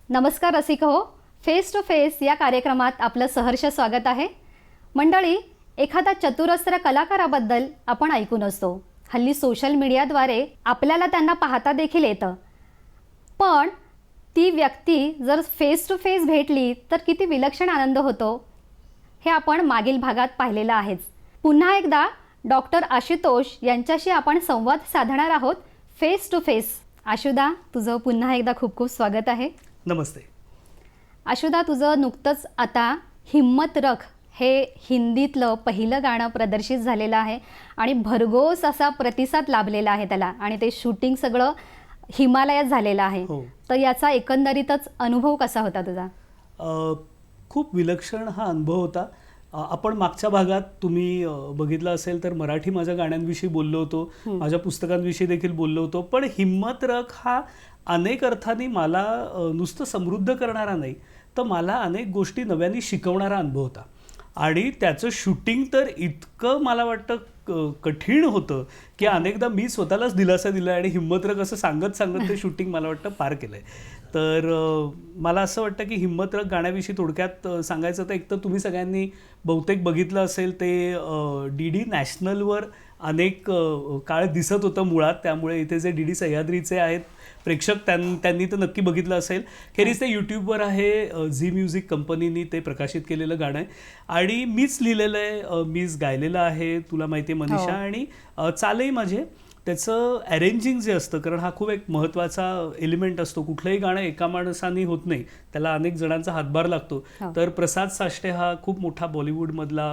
नमस्कार रसिक हो, फेस टू फेस या कार्यक्रमात आपलं सहर्ष स्वागत आहे. मंडळी, एखादा चतुरस्र कलाकाराबद्दल आपण ऐकून असतो. हल्ली सोशल मीडियाद्वारे आपल्याला त्यांना पाहता देखील येतं. पण ती व्यक्ती जर फेस टू फेस भेटली तर किती विलक्षण आनंद होतो हे आपण मागील भागात पाहिलेलं आहेच. पुन्हा एकदा डॉक्टर आशुतोष यांच्याशी आपण संवाद साधणार आहोत फेस टू फेस. आशुदा, तुझं पुन्हा एकदा खूप खूप स्वागत आहे. नमस्ते. आशुदा, तुझं नुकतंच आता हिम्मत रख हे हिंदीतलं पहिलं गाणं प्रदर्शित झालेलं आहे आणि भरघोस असा प्रतिसाद लाभलेला आहे त्याला, आणि ते शूटिंग सगळं हिमालयात झालेलं आहे. तर याचा एकंदरीतच अनुभव कसा होता तुझा? खूप विलक्षण हा अनुभव होता. आपण मागच्या भागात तुम्ही बघितलं असेल तर मराठी माझ्या गाण्यांविषयी बोललो होतो, माझ्या पुस्तकांविषयी देखील बोललो होतो. पण हिम्मत रख हा अनेक अर्थाने मला नुसतं समृद्ध करणारा नाही, तर मला अनेक गोष्टी नव्याने शिकवणारा अनुभव होता. आणि त्याचं शूटिंग तर इतकं मला वाटतं कठीण होतं की अनेकदा मी स्वतःलाच दिलासा दिला आणि हिम्मत रख असं सांगत सांगत ते शूटिंग मला वाटतं पार केलं आहे. तर मला असं वाटतं की हिम्मत रख गाण्याविषयी थोडक्यात सांगायचं तर एक तर तुम्ही सगळ्यांनी बहुतेक बघितलं असेल ते DD नॅशनलवर अनेक काळ दिसत होतं मुळात. त्यामुळे इथे जे DD सह्याद्रीचे आहेत प्रेक्षक त्यांनी तर नक्की बघितलं असेल. खेरीज ते यूट्यूबवर आहे. झी म्युझिक कंपनीनी ते प्रकाशित केलेलं गाणं आहे आणि मीच लिहिलेलं आहे, मीच गायलेलं आहे. तुला माहिती आहे मनीषा. आणि चालही माझे. त्याचं अरेंजिंग जे असतं, कारण हा खूप एक महत्त्वाचा एलिमेंट असतो. कुठलंही गाणं एका माणसाने होत नाही, त्याला अनेक जणांचा हातभार लागतो. तर प्रसाद साष्टे हा खूप मोठा बॉलिवूडमधला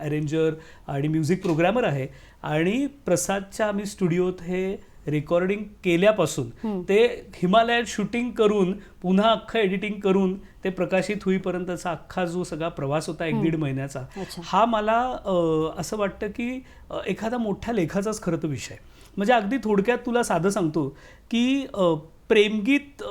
अरेंजर आणि म्युझिक प्रोग्रॅमर आहे. आणि प्रसादच्या आम्ही स्टुडिओत हे रेकॉर्डिंग केल्यापासून ते हिमालयात शूटिंग करून पुन्हा अख्खं एडिटिंग करून ते प्रकाशित होईपर्यंतचा अख्खा जो सगळा प्रवास होता 1-1.5 महिन्याचा, हा मला असं वाटतं की एखादा मोठ्या लेखाचाच खरं तर विषय. म्हणजे अगदी थोडक्यात तुला साधं सांगतो की प्रेमगीत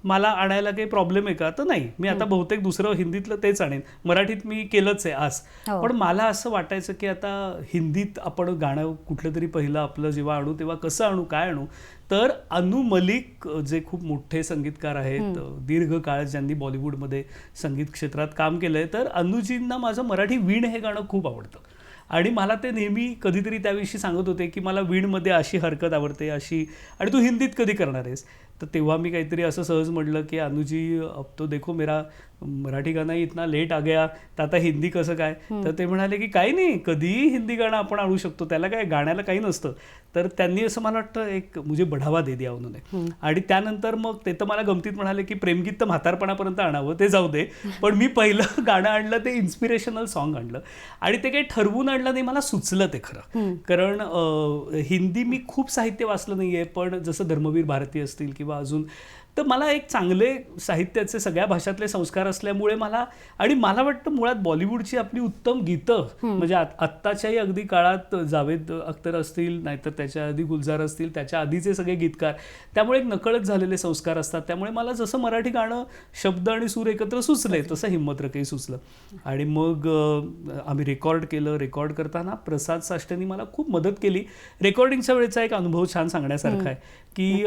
मला आणायला काही प्रॉब्लेम आहे का? तर नाही. मी आता बहुतेक दुसरं हिंदीतलं तेच आणेन. मराठीत मी केलंच आहे आज. पण मला असं वाटायचं की आता हिंदीत आपण गाणं कुठलं तरी पहिलं आपलं जेव्हा आणू तेव्हा कसं आणू, काय आणू? तर अनु मलिक जे खूप मोठे संगीतकार आहेत, दीर्घ काळ ज्यांनी बॉलिवूडमध्ये संगीत क्षेत्रात काम केलं आहे, तर अनुजींना माझं मराठी वीण हे गाणं खूप आवडतं. आणि मला ते नेहमी कधीतरी त्याविषयी सांगत होते की मला वीणमध्ये अशी हरकत आवडते, अशी, आणि तू हिंदीत कधी करणार आहेस? तर तेव्हा मी काहीतरी असं सहज म्हटलं की अनुजी, अब तो देखो मेरा मराठी गाणं इतना लेट आ गया, तर आता हिंदी कसं काय? तर ते म्हणाले की काही नाही, कधीही हिंदी गाणं आपण आणू शकतो, त्याला काय, गाण्याला काही नसतं. तर त्यांनी असं मला वाटतं एक मुझे बढावा दे दिया उन्होंने. आणि त्यानंतर मग ते तर मला गमतीत म्हणाले की प्रेमगीत तर म्हातारपणापर्यंत आणावं, ते जाऊ दे, पण मी पहिलं गाणं आणलं ते इन्स्पिरेशनल सॉन्ग आणलं. आणि ते काही ठरवून आणलं नाही, मला सुचलं ते खरं. कारण हिंदी मी खूप साहित्य वाचलं नाही आहे, पण जसं धर्मवीर भारती असतील किंवा अजून, तर मला एक चांगले साहित्याचे सगळ्या भाषातले संस्कार असल्यामुळे मला, आणि मला वाटतं मुळात बॉलिवूडची आपली उत्तम गीतं, म्हणजे आत्ताच्याही अगदी काळात जावेद अख्तर असतील, नाहीतर त्याच्या आधी गुलजार असतील, त्याच्या आधीचे सगळे गीतकार, त्यामुळे एक नकळत झालेले संस्कार असतात. त्यामुळे मला जसं मराठी गाणं शब्द आणि सूर एकत्र सुचले, तसं हिम्मत रखही सुचलं. आणि मग आम्ही रेकॉर्ड केलं. रेकॉर्ड करताना प्रसाद साष्टेंनी मला खूप मदत केली. रेकॉर्डिंगच्या वेळेचा एक अनुभव छान सांगण्यासारखा आहे की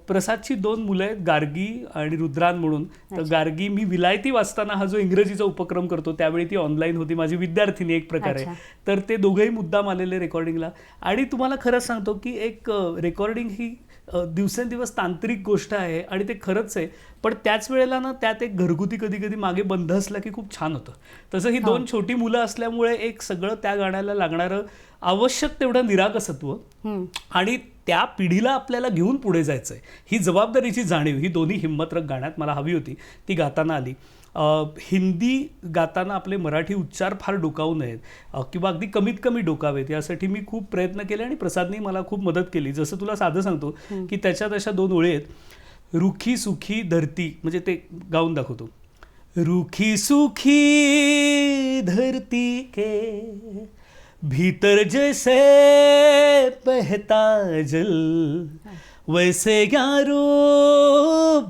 प्रसादची 2 मुलं आहेत, गार्गी आणि रुद्रान म्हणून. तर गार्गी मी विलायती वाचताना हा जो इंग्रजीचा उपक्रम करतो त्यावेळी ती ऑनलाईन होती, माझी विद्यार्थिनी एक प्रकारे. तर ते दोघंही मुद्दाम आलेले रेकॉर्डिंगला. आणि तुम्हाला खरंच सांगतो की एक रेकॉर्डिंग ही दिवसेंदिवस तांत्रिक गोष्ट आहे आणि ते खरंच आहे. पण त्याच वेळेला ना त्यात एक घरगुती कधी कधी मागे बंध असला की खूप छान होतं. तसं ही 2 छोटी मुलं असल्यामुळे एक सगळं त्या गाण्याला लागणारं आवश्यक तेवढं निरागसत्व आणि त्या पिढीला आपल्याला घेऊन पुढे जायचं आहे ही जबाबदारीची जाणीव, ही दोन्ही हिम्मत रख गाण्यात मला हवी होती. ती गाताना आली. हिंदी गाताना आपले मराठी उच्चार फार डोकावू नयेत किंवा अगदी कमीत कमी डोकावेत यासाठी मी खूप प्रयत्न केले आणि प्रसादनी मला खूप मदत केली. जसं तुला साधं सांगतो की त्याच्यात अशा 2 ओळी आहेत, रुखी सुखी धरती, म्हणजे ते गाऊन दाखवतो. रूखी सूखी धरती के भीतर जैसे बहता जल वैसे यारो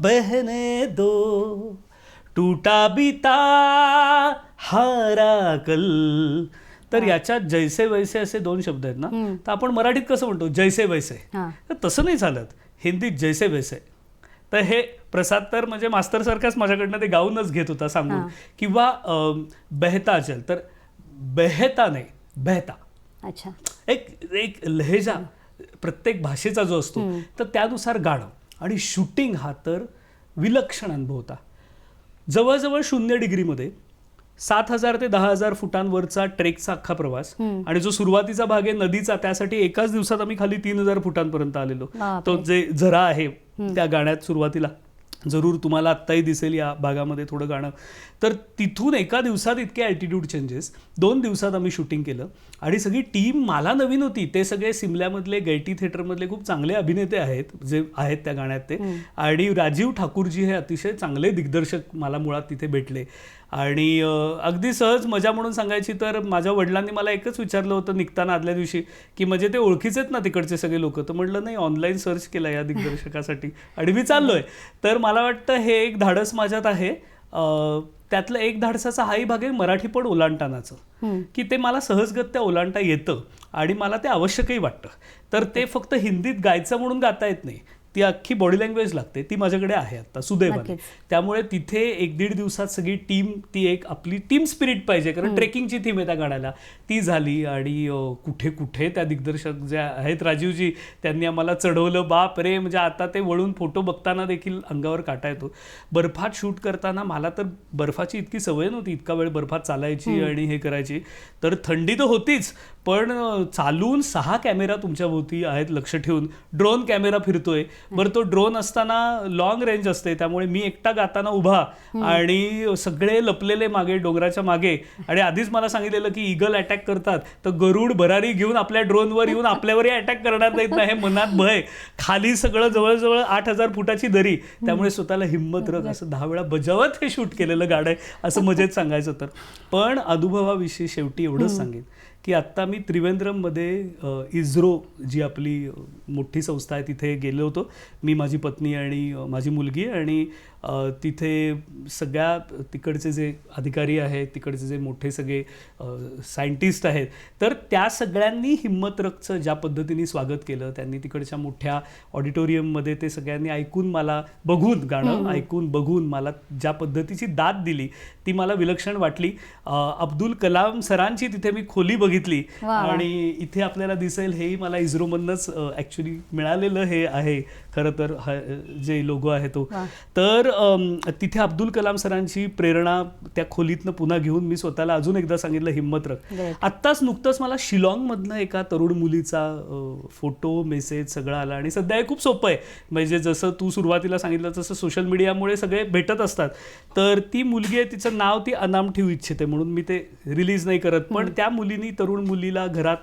बहने दो टूटा बीता हारा कल. तर याच्यात जैसे वैसे असे 2 शब्द आहेत ना, तर आपण मराठीत कसं म्हणतो जैसे वैसे, तर तसं नाही चालत, हिंदीत जैसे वैसे. तर हे प्रसाद तर म्हणजे मास्तर सारखाच माझ्याकडनं ते गाऊनच घेत होता सांगून. किंवा बहता जल, तर बहता नाही बहता. अच्छा. एक लहेजा प्रत्येक भाषेचा जो असतो तर त्यानुसार गाणं. आणि शूटिंग हा तर विलक्षण अनुभव होता. जवळजवळ 0 डिग्रीमध्ये 7,000 ते 10,000 फुटांवरचा ट्रेकचा अख्खा प्रवास. आणि जो सुरुवातीचा भाग आहे नदीचा, त्यासाठी एकाच दिवसात आम्ही खाली 3,000 फुटांपर्यंत आलेलो. तो जे झरा आहे त्या गाण्यात सुरुवातीला जरूर तुम्हाला आत्ताही दिसेल या भागामध्ये थोडं गाणं. तर तिथून एका दिवसात इतके ॲल्टिट्यूड चेंजेस. 2 दिवसात आम्ही शूटिंग केलं आणि सगळी टीम मला नवीन होती. ते सगळे सिमल्यामधले गैटी थिएटरमधले खूप चांगले अभिनेते आहेत जे आहेत त्या गाण्यात ते. आणि राजीव ठाकूरजी हे अतिशय चांगले दिग्दर्शक मला मुळात तिथे भेटले. आणि अगदी सहज मजा म्हणून सांगायची तर माझ्या वडिलांनी मला एकच विचारलं होतं निघताना आदल्या दिवशी की म्हणजे ते ओळखीचे आहेत ना तिकडचे सगळे लोक. तर म्हटलं नाही, ऑनलाईन सर्च केलं या दिग्दर्शकासाठी आणि मी चाललोय. तर मला वाटतं हे एक धाडस माझ्यात आहे. त्यातलं एक धाडसाचा हाही भाग आहे मराठी पण ओलांडतानाचं, की ते मला सहजगत्या ओलांडता येतं आणि मला ते आवश्यकही वाटतं. तर ते फक्त हिंदीत गायचं म्हणून गाता येत नाही, ती अख्खी बॉडी लँग्वेज लागते, ती माझ्याकडे आहे आता सुदैवाने. त्यामुळे तिथे 1-1.5 दिवसात सगळी टीम, ती एक आपली टीम स्पिरिट पाहिजे, कारण ट्रेकिंगची थीम आहे त्या गाण्याला, ती झाली. आणि कुठे कुठे त्या दिग्दर्शक जे आहेत राजीवजी, त्यांनी आम्हाला चढवलं. बाप रे, म्हणजे आता ते वळून फोटो बघताना देखील अंगावर काटा येतो. बर्फात शूट करताना मला तर बर्फाची इतकी सवय नव्हती, इतका वेळ बर्फात चालायची आणि हे करायची. तर थंडी तर होतीच, पण चालून 6 कॅमेरा तुमच्या भोवती आहेत लक्ष ठेवून. ड्रोन कॅमेरा फिरतोय. बरं, तो ड्रोन असताना लॉंग रेंज असते, त्यामुळे मी एकटा गाताना उभा आणि सगळे लपलेले मागे डोंगराच्या मागे. आणि आधीच मला सांगितलेलं की ईगल अटॅक करतात, तर गरुड भरारी घेऊन आपल्या ड्रोनवर येऊन आपल्यावरही अटॅक करणार नाहीत ना, हे मनात भय. खाली सगळं जवळजवळ 8,000 फुटाची दरी, त्यामुळे स्वतःला हिंमत रख असं 10 वेळा बजावत हे शूट केलेलं गाणं आहे, असं मजेत सांगायचं तर. पण अनुभवाविषयी शेवटी एवढंच सांगेन की आत्ता मी त्रिवेंद्रममध्ये इस्रो जी आपली मोठी संस्था आहे तिथे गेलो होतो. मी, माझी पत्नी आणि माझी मुलगी. आणि तिथे सगळ्या तिकडचे जे अधिकारी आहेत, तिकडचे जे मोठे सगळे सायंटिस्ट आहेत, तर त्या सगळ्यांनी हिम्मतरकचं ज्या पद्धतीने स्वागत केलं. त्यांनी तिकडच्या मोठ्या ऑडिटोरियममध्ये ते सगळ्यांनी ऐकून मला बघून, गाणं ऐकून बघून मला ज्या पद्धतीची दाद दिली ती मला विलक्षण वाटली. अब्दुल कलाम सरांची तिथे मी खोली बघितली. आणि इथे आपल्याला दिसेल, हेही मला इस्रोमधनंच ॲक्च्युली मिळालेलं हे आहे खरं तर, जे लोगो आहे तो. तर तिथे अब्दुल कलाम सरांची प्रेरणा त्या खोलीतनं पुन्हा घेऊन मी स्वतःला अजून एकदा सांगितलं हिम्मत रख. आत्ताच नुकतंच मला शिलाँगमधनं एका तरुण मुलीचा फोटो, मेसेज सगळं आला. आणि सध्या हे खूप सोपं आहे, म्हणजे जसं तू सुरुवातीला सांगितलं तसं सोशल मीडियामुळे सगळे भेटत असतात. तर ती मुलगी आहे, तिचं नाव ती अनाम ठेवू इच्छिते म्हणून मी ते रिलीज नाही करत. पण त्या मुलीनी, तरुण मुलीला घरात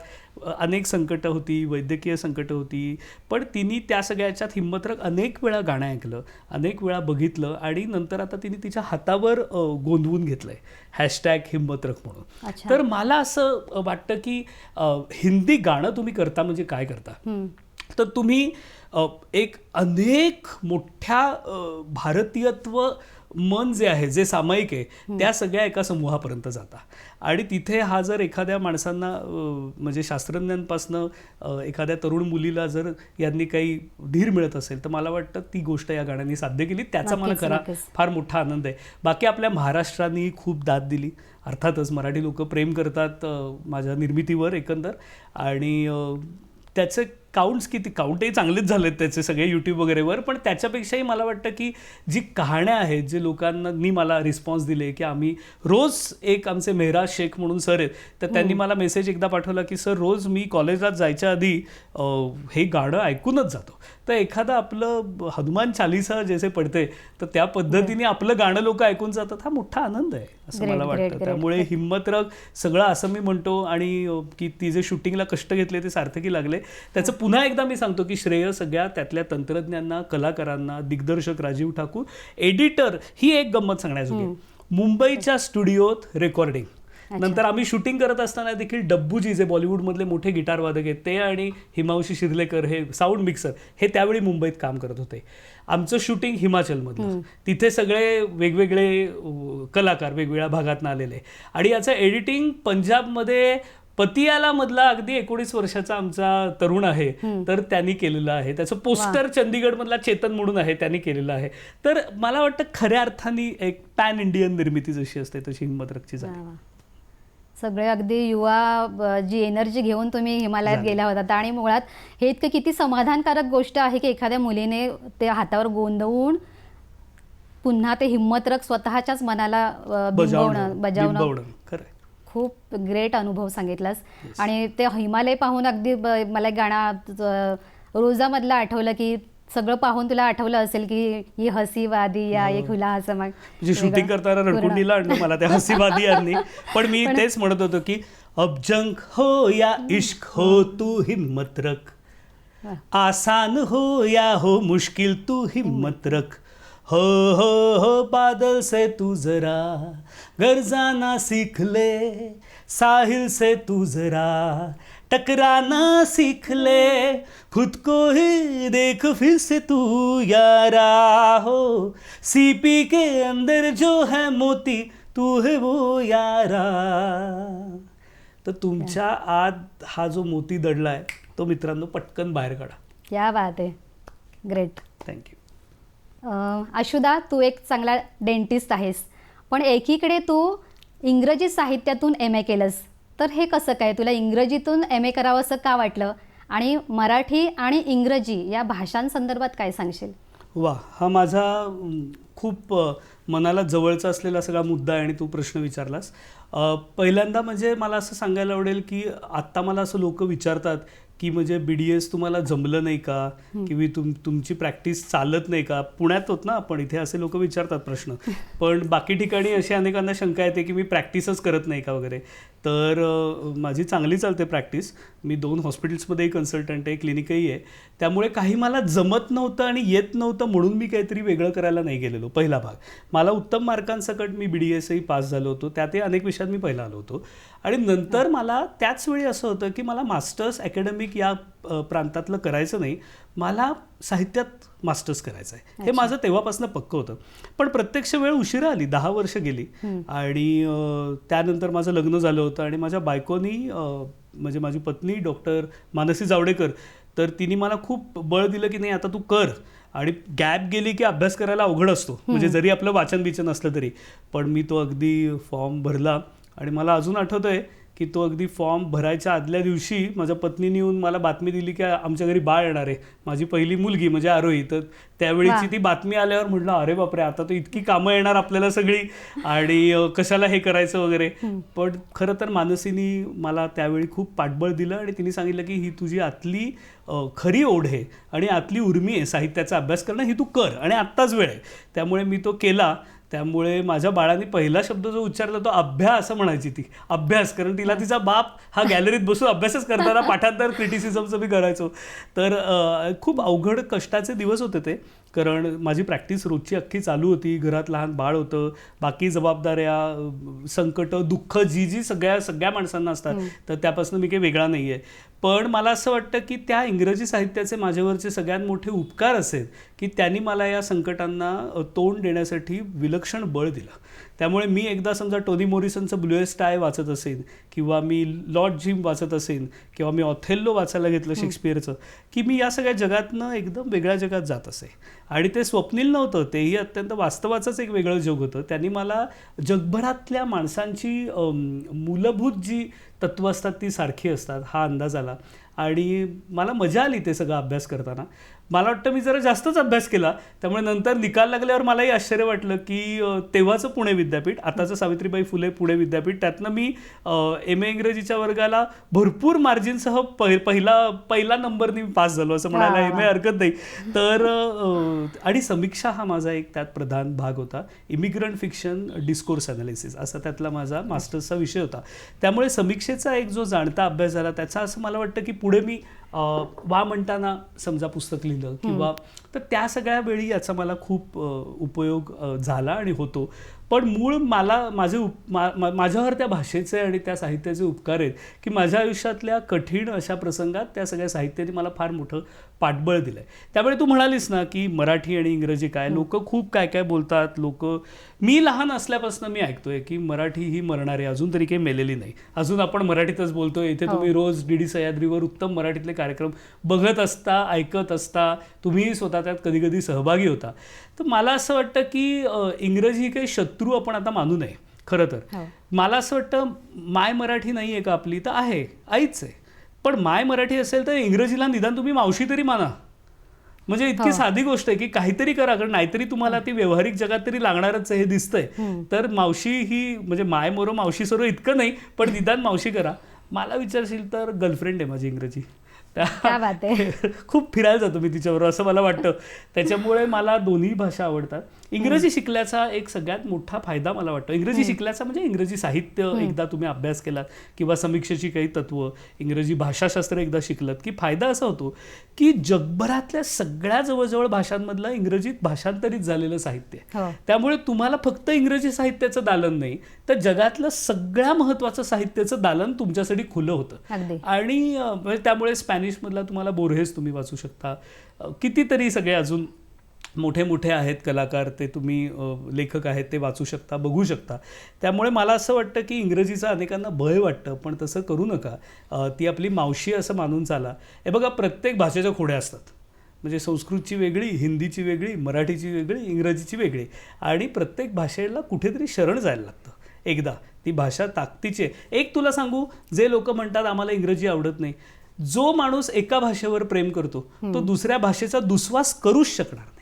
अनेक संकटं होती, वैद्यकीय संकटं होती, पण तिने त्या सगळ्याच्यात हिम्मतरक अनेक वेळा गाणं ऐकलं, अनेक वेळा बघितलं आणि नंतर आता तिने तिच्या हातावर गोंदवून घेतलंय #हिम्मतरक म्हणून. तर मला असं वाटतं की हिंदी गाणं तुम्ही करता म्हणजे काय करता, तर तुम्ही एक अनेक मोठ्या भारतीयत्व मन जे आहे, जे सामायिक आहे, त्या सगळ्या एका समूहापर्यंत जाता. आणि तिथे हा जर एखाद्या माणसांना म्हणजे शास्त्रज्ञांपासनं एखाद्या तरुण मुलीला जर यांनी काही धीर मिळत असेल, तर मला वाटतं ती गोष्ट या गाण्याने साध्य केली. त्याचा मला खरा फार मोठा आनंद आहे. बाकी आपल्या महाराष्ट्राने खूप दाद दिली. अर्थातच मराठी लोक प्रेम करतात माझ्या निर्मितीवर एकंदर. आणि त्याचं काउंट्स किती, काउंटही चांगलेच झालेत त्याचे सगळे यूट्यूब वगैरेवर, पण त्याच्यापेक्षाही मला वाटतं की जी कहाण्या आहेत, जे लोकांनी मला रिस्पॉन्स दिले की आम्ही रोज, एक आमचे मेहराज शेख म्हणून सर आहेत, तर त्यांनी मला मेसेज एकदा पाठवला की सर रोज मी कॉलेजला जायच्या आधी हे गाणं ऐकूनच जातो. तर एखादं आपलं हनुमान चालीसा जैसे पडते, तर त्या पद्धतीने आपलं गाणं लोक ऐकून जातात, हा मोठा आनंद आहे असं मला वाटतं. त्यामुळे हिम्मत रग सगळं असं मी म्हणतो, आणि की ती जे शूटिंगला कष्ट घेतले ते सार्थकी लागले. त्याचं पुन्हा एकदा मी सांगतो की श्रेय सगळ्या त्यातल्या तंत्रज्ञांना, कलाकारांना, दिग्दर्शक राजीव ठाकूर, एडिटर. ही एक गंमत सांगण्यासाठी, मुंबईच्या स्टुडिओत रेकॉर्डिंग, नंतर आम्ही शूटिंग करत असताना देखील डब्बूजी जे बॉलिवूडमधले मोठे गिटार वादक आहेत ते आणि हिमांशी शिरलेकर हे साऊंड मिक्सर, हे त्यावेळी मुंबईत काम करत होते. आमचं शूटिंग हिमाचलमधलं, तिथे सगळे वेगवेगळे कलाकार वेगवेगळ्या भागातून आलेले, आणि याचं एडिटिंग पंजाबमध्ये पतियाला मधला अगदी 19 वर्षाचा आमचा तरुण आहे, तर त्यांनी केलेलं आहे. त्याचं पोस्टर चंदीगड मधला चेतन म्हणून आहे, त्यांनी केलेलं आहे. तर मला वाटतं खऱ्या अर्थाने एक पॅन इंडियन निर्मिती जशी असते तशी हिम्मत रगची झाली. सगळे अगदी युवा जी एनर्जी घेऊन तुम्ही हिमालयात गेला होता, आणि मुळात हे इतकं किती समाधानकारक गोष्ट आहे की एखाद्या मुलीने ते हातावर गोंदवून पुन्हा ते हिम्मत रग स्वतःच्याच मनाला बजावणं. खूप ग्रेट अनुभव सांगितलास. आणि ते हिमालय पाहून अगदी मला गाणं रोजामधलं आठवलं की सगळं पाहून तुला आठवलं असेल की ही हसीवादी या एक हुला हसं मग, म्हणजे शूटिंग करताना रडकुंडीला आणलं मला त्या हसीवादी यांनी. पण मी तेच म्हणत होतो की अब जंग हो या इश्क हो तू हिम्मत रख, आसान हो या हो मुश्किल तू हिम्मत रख, हो हो हो बादल से तू जरा घर जाना सीख ले, साहिल से तू जरा टकराना सीख ले, खुद को ही देख फिर से तू यारा, हो सीपी के अंदर जो है मोती तू है वो यारा. तर तुमच्या आत हा जो मोती दडलाय तो मित्रांनो पटकन बाहेर काढा. क्या बात आहे, ग्रेट. थँक्यू. आशुदा, तू एक चांगला डेंटिस्ट आहेस, पण एकीकडे तू इंग्रजी साहित्यातून MA केलंस, तर हे कसं काय? तुला इंग्रजीतून MA करावं असं का वाटलं, आणि मराठी आणि इंग्रजी या भाषांसंदर्भात काय सांगशील? वा, हा माझा खूप मनाला जवळचा असलेला सगळा मुद्दा आहे आणि तू प्रश्न विचारलास. पहिल्यांदा म्हणजे मला असं सांगायला आवडेल की आत्ता मला असं लोक विचारतात की म्हणजे BDS तुम्हाला जमलं नाही का, की तुमची प्रॅक्टिस चालत नाही का. पुण्यात होत ना आपण, इथे असे लोक विचारतात प्रश्न, पण बाकी ठिकाणी अशी अनेकांना शंका येते की मी प्रॅक्टिसच करत नाही का वगैरे. तर माझी चांगली चालते प्रॅक्टिस. मी 2 हॉस्पिटल्समध्येही कन्सल्टंट आहे, क्लिनिकही आहे. त्यामुळे काही मला जमत नव्हतं आणि येत नव्हतं म्हणून मी काहीतरी वेगळं करायला नाही गेलेलो. पहिला भाग, मला उत्तम मार्कांसकट मी BDSही पास झालो होतो, त्यातही अनेक विषयात मी पहिला आलो होतो. आणि नंतर मला त्याच वेळी असं होतं की मला मास्टर्स अकॅडमिक या प्रांतातलं करायचं नाही, मला साहित्यात मास्टर्स करायचं आहे, हे माझं तेव्हापासून पक्कं होतं. पण प्रत्यक्ष वेळ उशिरा आली, 10 वर्ष गेली. आणि त्यानंतर माझं लग्न झालं होतं, आणि माझ्या बायकोनी, म्हणजे माझी पत्नी डॉक्टर मानसी जावडेकर, तर तिने मला खूप बळ दिलं की नाही आता तू कर. आणि गॅप गेली की अभ्यास करायला अवघड असतो, म्हणजे जरी आपलं वाचन बिचन असलं तरी. पण मी तो अगदी फॉर्म भरला, आणि मला अजून आठवतं आहे की तो अगदी फॉर्म भरायच्या आदल्या दिवशी माझ्या पत्नीने येऊन मला बातमी दिली की आमच्या घरी बाळ येणार आहे, माझी पहिली मुलगी म्हणजे आरोही. तर त्यावेळीची ती बातमी आल्यावर म्हटलं अरे बापरे, आता तर इतकी कामं येणार आपल्याला सगळी, आणि कशाला हे करायचं वगैरे. पण खरं तर मानसीनी मला त्यावेळी खूप पाठबळ दिलं, आणि तिने सांगितलं की ही तुझी आतली खरी ओढ आहे आणि आतली उर्मी आहे साहित्याचा अभ्यास करणं, ही तू कर, आणि आत्ताच वेळ आहे. त्यामुळे मी तो केला. त्यामुळे माझ्या बाळाने पहिला शब्द जो उच्चारला तो अभ्यास असं म्हणायची ती, अभ्यास. कारण तिला तिचा बाप हा गॅलरीत बसून अभ्यासच करताना पाठांतर क्रिटिसिझमचं मी करायचो. तर खूप अवघड कष्टाचे दिवस होते ते, कारण माझी प्रॅक्टिस रोजची अख्खी चालू होती, घरात लहान बाळ होतं, बाकी जबाबदाऱ्या, संकटं, दुःख जी सगळ्या माणसांना असतात, तर त्यापासून मी काही वेगळा नाही आहे. पण मला असं वाटतं की त्या इंग्रजी साहित्याचे माझ्यावरचे सगळ्यात मोठे उपकार असेल की त्यांनी मला या संकटांना तोंड देण्यासाठी विलक्षण बळ दिलं. त्यामुळे मी एकदा समजा टोनी मोरिसनचं ब्लूएस्ट आय वाचत असेन किंवा मी लॉर्ड जिम वाचत असेन किंवा मी ऑथेल्लो वाचायला घेतलं शेक्सपियरचं, की मी या सगळ्या जगातनं एकदम वेगळ्या जगात जात असे. आणि ते स्वप्नील नव्हतं, तेही अत्यंत वास्तवाचंच एक वेगळं जग होतं. त्यांनी मला जगभरातल्या माणसांची मूलभूत जी तत्त्व असतात ती सारखी असतात हा अंदाज आला. आणि मला मजा आली ते सगळं अभ्यास करताना. मला वाटतं मी जरा जास्तच अभ्यास केला, त्यामुळे नंतर निकाल लागल्यावर मलाही आश्चर्य वाटलं की तेव्हाचं पुणे विद्यापीठ, आताचं सावित्रीबाई फुले पुणे विद्यापीठ, त्यातनं मी MA इंग्रजीच्या वर्गाला भरपूर मार्जिनसह पहिला नंबरनी पास झालो असं म्हणायला MA हरकत नाही. तर आणि समीक्षा हा माझा एक त्यात प्रधान भाग होता. इमिग्रंट फिक्शन डिस्कोर्स ॲनालिसिस असा त्यातला माझा मास्टर्सचा विषय होता. त्यामुळे समीक्षेचा एक जो जाणता अभ्यास झाला त्याचा असं मला वाटतं की पुढे मी वा म्हणताना समजा पुस्तक लिहिलं किंवा तर त्या सगळ्या वेळी याचा मला खूप उपयोग झाला आणि होतो. पण मूळ मला माझ्यावर त्या भाषेचे आणि त्या साहित्याचे उपकार आहेत की माझ्या आयुष्यातल्या कठीण अशा प्रसंगात त्या सगळ्या साहित्याने मला फार मोठं पाठबळ दिलं आहे. त्यामुळे तू म्हणालीस ना की मराठी आणि इंग्रजी काय, लोक खूप काय काय बोलतात. मी लहान असल्यापासून मी ऐकतोय की मराठी ही मरणार आहे, अजून तरी काही मेलेली नाही, अजून आपण मराठीतच बोलतोय. इथे तुम्ही रोज DD सह्याद्रीवर उत्तम मराठीतले कार्यक्रम बघत असता, ऐकत असता, तुम्हीही स्वतः त्यात कधी कधी सहभागी होता. तर मला असं वाटतं की इंग्रजी काही शत्रू आपण आता मानू नये. खरं तर मला असं वाटतं माय मराठी नाही आहे का आपली, तर आहे, आईच आहे. पण माय मराठी असेल तर इंग्रजीला निदान तुम्ही मावशी तरी माना. म्हणजे इतकी साधी गोष्ट आहे की काहीतरी करा, कारण नाहीतरी तुम्हाला ती व्यावहारिक जगात तरी लागणारच आहे हे दिसतंय. तर मावशी ही म्हणजे माय मोरो मावशी सरो इतकं नाही, पण निदान मावशी करा. मला विचारशील तर गर्लफ्रेंड आहे माझी इंग्रजी. खूप फिरायला जातो मी तिच्याबरोबर असं मला वाटतं. त्याच्यामुळे मला दोन्ही भाषा आवडतात. इंग्रजी शिकल्याचा एक सगळ्यात मोठा फायदा मला वाटतो, इंग्रजी शिकल्याचा म्हणजे इंग्रजी साहित्य एकदा तुम्ही अभ्यास केलात किंवा समीक्षेची काही तत्व, इंग्रजी भाषाशास्त्र एकदा शिकलत की फायदा असा होतो की जगभरातल्या सगळ्या जवळजवळ भाषांमधलं इंग्रजीत भाषांतरित झालेलं साहित्य. त्यामुळे तुम्हाला फक्त इंग्रजी साहित्याचं दालन नाही तर जगातलं सगळ्या महत्त्वाचं साहित्याचं दालन तुमच्यासाठी खुलं होतं. आणि त्यामुळे स्पॅनिशमधला तुम्हाला बोर्हेस तुम्ही वाचू शकता, कितीतरी सगळे अजून मोठे मोठे आहेत कलाकार, ते तुम्ही लेखक आहेत ते वाचू शकता, बघू शकता. त्यामुळे मला असं वाटतं की इंग्रजीचं अनेकांना भय वाटतं, पण तसं करू नका. ती आपली मावशी असं मानून चाला. हे बघा, प्रत्येक भाषेच्या खोड्या असतात. म्हणजे संस्कृतची वेगळी, हिंदीची वेगळी, मराठीची वेगळी, इंग्रजीची वेगळी. आणि प्रत्येक भाषेला कुठेतरी शरण जायला लागतं एकदा. ती भाषा ताकदीची आहे. एक तुला सांगू, जे लोक म्हणतात आम्हाला इंग्रजी आवडत नाही, जो माणूस एका भाषेवर प्रेम करतो तो दुसऱ्या भाषेचा दुस्वास करूच शकणार नाही.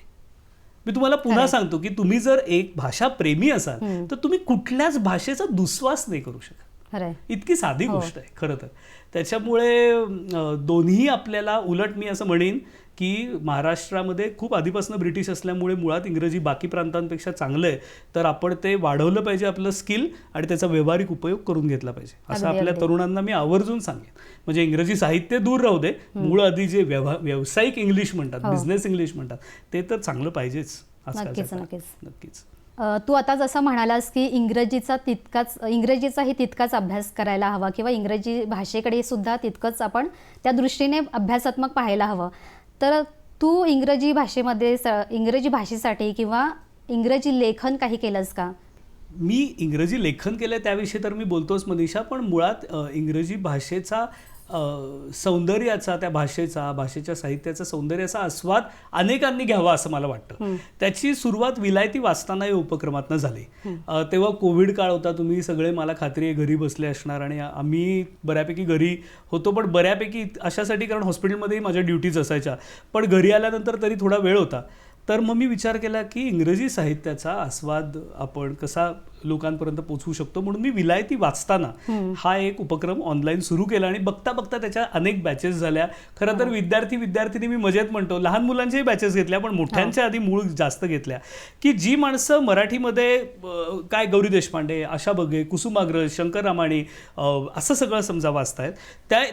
मी तुम्हाला पुन्हा सांगतो की तुम्ही जर एक भाषा प्रेमी असाल तर तुम्ही कुठल्याच भाषेचा दुस्वास नाही करू शकत. इतकी साधी गोष्ट आहे खरं तर. त्याच्यामुळे दोन्ही आपल्याला, उलट मी असं म्हणेन की महाराष्ट्रामध्ये खूप आधीपासून ब्रिटिश असल्यामुळे मुळात इंग्रजी बाकी प्रांतांपेक्षा चांगलं आहे, तर आपण ते वाढवलं पाहिजे आपलं स्किल आणि त्याचा व्यावहारिक उपयोग करून घेतला पाहिजे असं आपल्या तरुणांना मी आवर्जून सांगेन. म्हणजे इंग्रजी साहित्य दूर राहू दे, मूळ आधी जे व्यावसायिक इंग्लिश म्हणतात, बिझनेस इंग्लिश म्हणतात, ते तर चांगलं पाहिजेच. नक्कीच. तू आता जसं म्हणालास की इंग्रजीचाही तितकाच अभ्यास करायला हवा किंवा इंग्रजी भाषेकडे सुद्धा तितकंच आपण त्या दृष्टीने अभ्यासात्मक पाहायला हवं. तर तू इंग्रजी भाषेसाठी किंवा इंग्रजी लेखन काही केलंस का? मी इंग्रजी लेखन केलं त्याविषयी तर मी बोलतोच मनीषा, पण मुळात इंग्रजी भाषेचा सौंदर्याचा, त्या भाषेच्या साहित्याचा सौंदर्याचा आस्वाद अनेकांनी घ्यावा असं मला वाटतं. त्याची सुरुवात विलायती वाचताना या उपक्रमातनं झाली. तेव्हा कोविड काळ होता, तुम्ही सगळे मला खात्री आहे घरी बसले असणार आणि आम्ही बऱ्यापैकी घरी होतो, पण बऱ्यापैकी अशासाठी कारण हॉस्पिटलमध्येही माझ्या ड्युटीज असायच्या, पण घरी आल्यानंतर तरी थोडा वेळ होता. तर मग मी विचार केला की इंग्रजी साहित्याचा आस्वाद आपण कसा लोकांपर्यंत पोहोचवू शकतो, म्हणून मी विलायती वाचताना हा एक उपक्रम ऑनलाईन सुरू केला आणि बघता बघता त्याच्या अनेक बॅचेस झाल्या. खरं तर विद्यार्थी मी मजेत म्हणतो, लहान मुलांच्याही बॅचेस घेतल्या, पण मोठ्यांच्या आधी मूळ जास्त घेतल्या. की जी माणसं मराठीमध्ये काय गौरी देशपांडे, आशा बगे, कुसुमाग्रज, शंकर रामाणी असं सगळं समजा वाचतायत,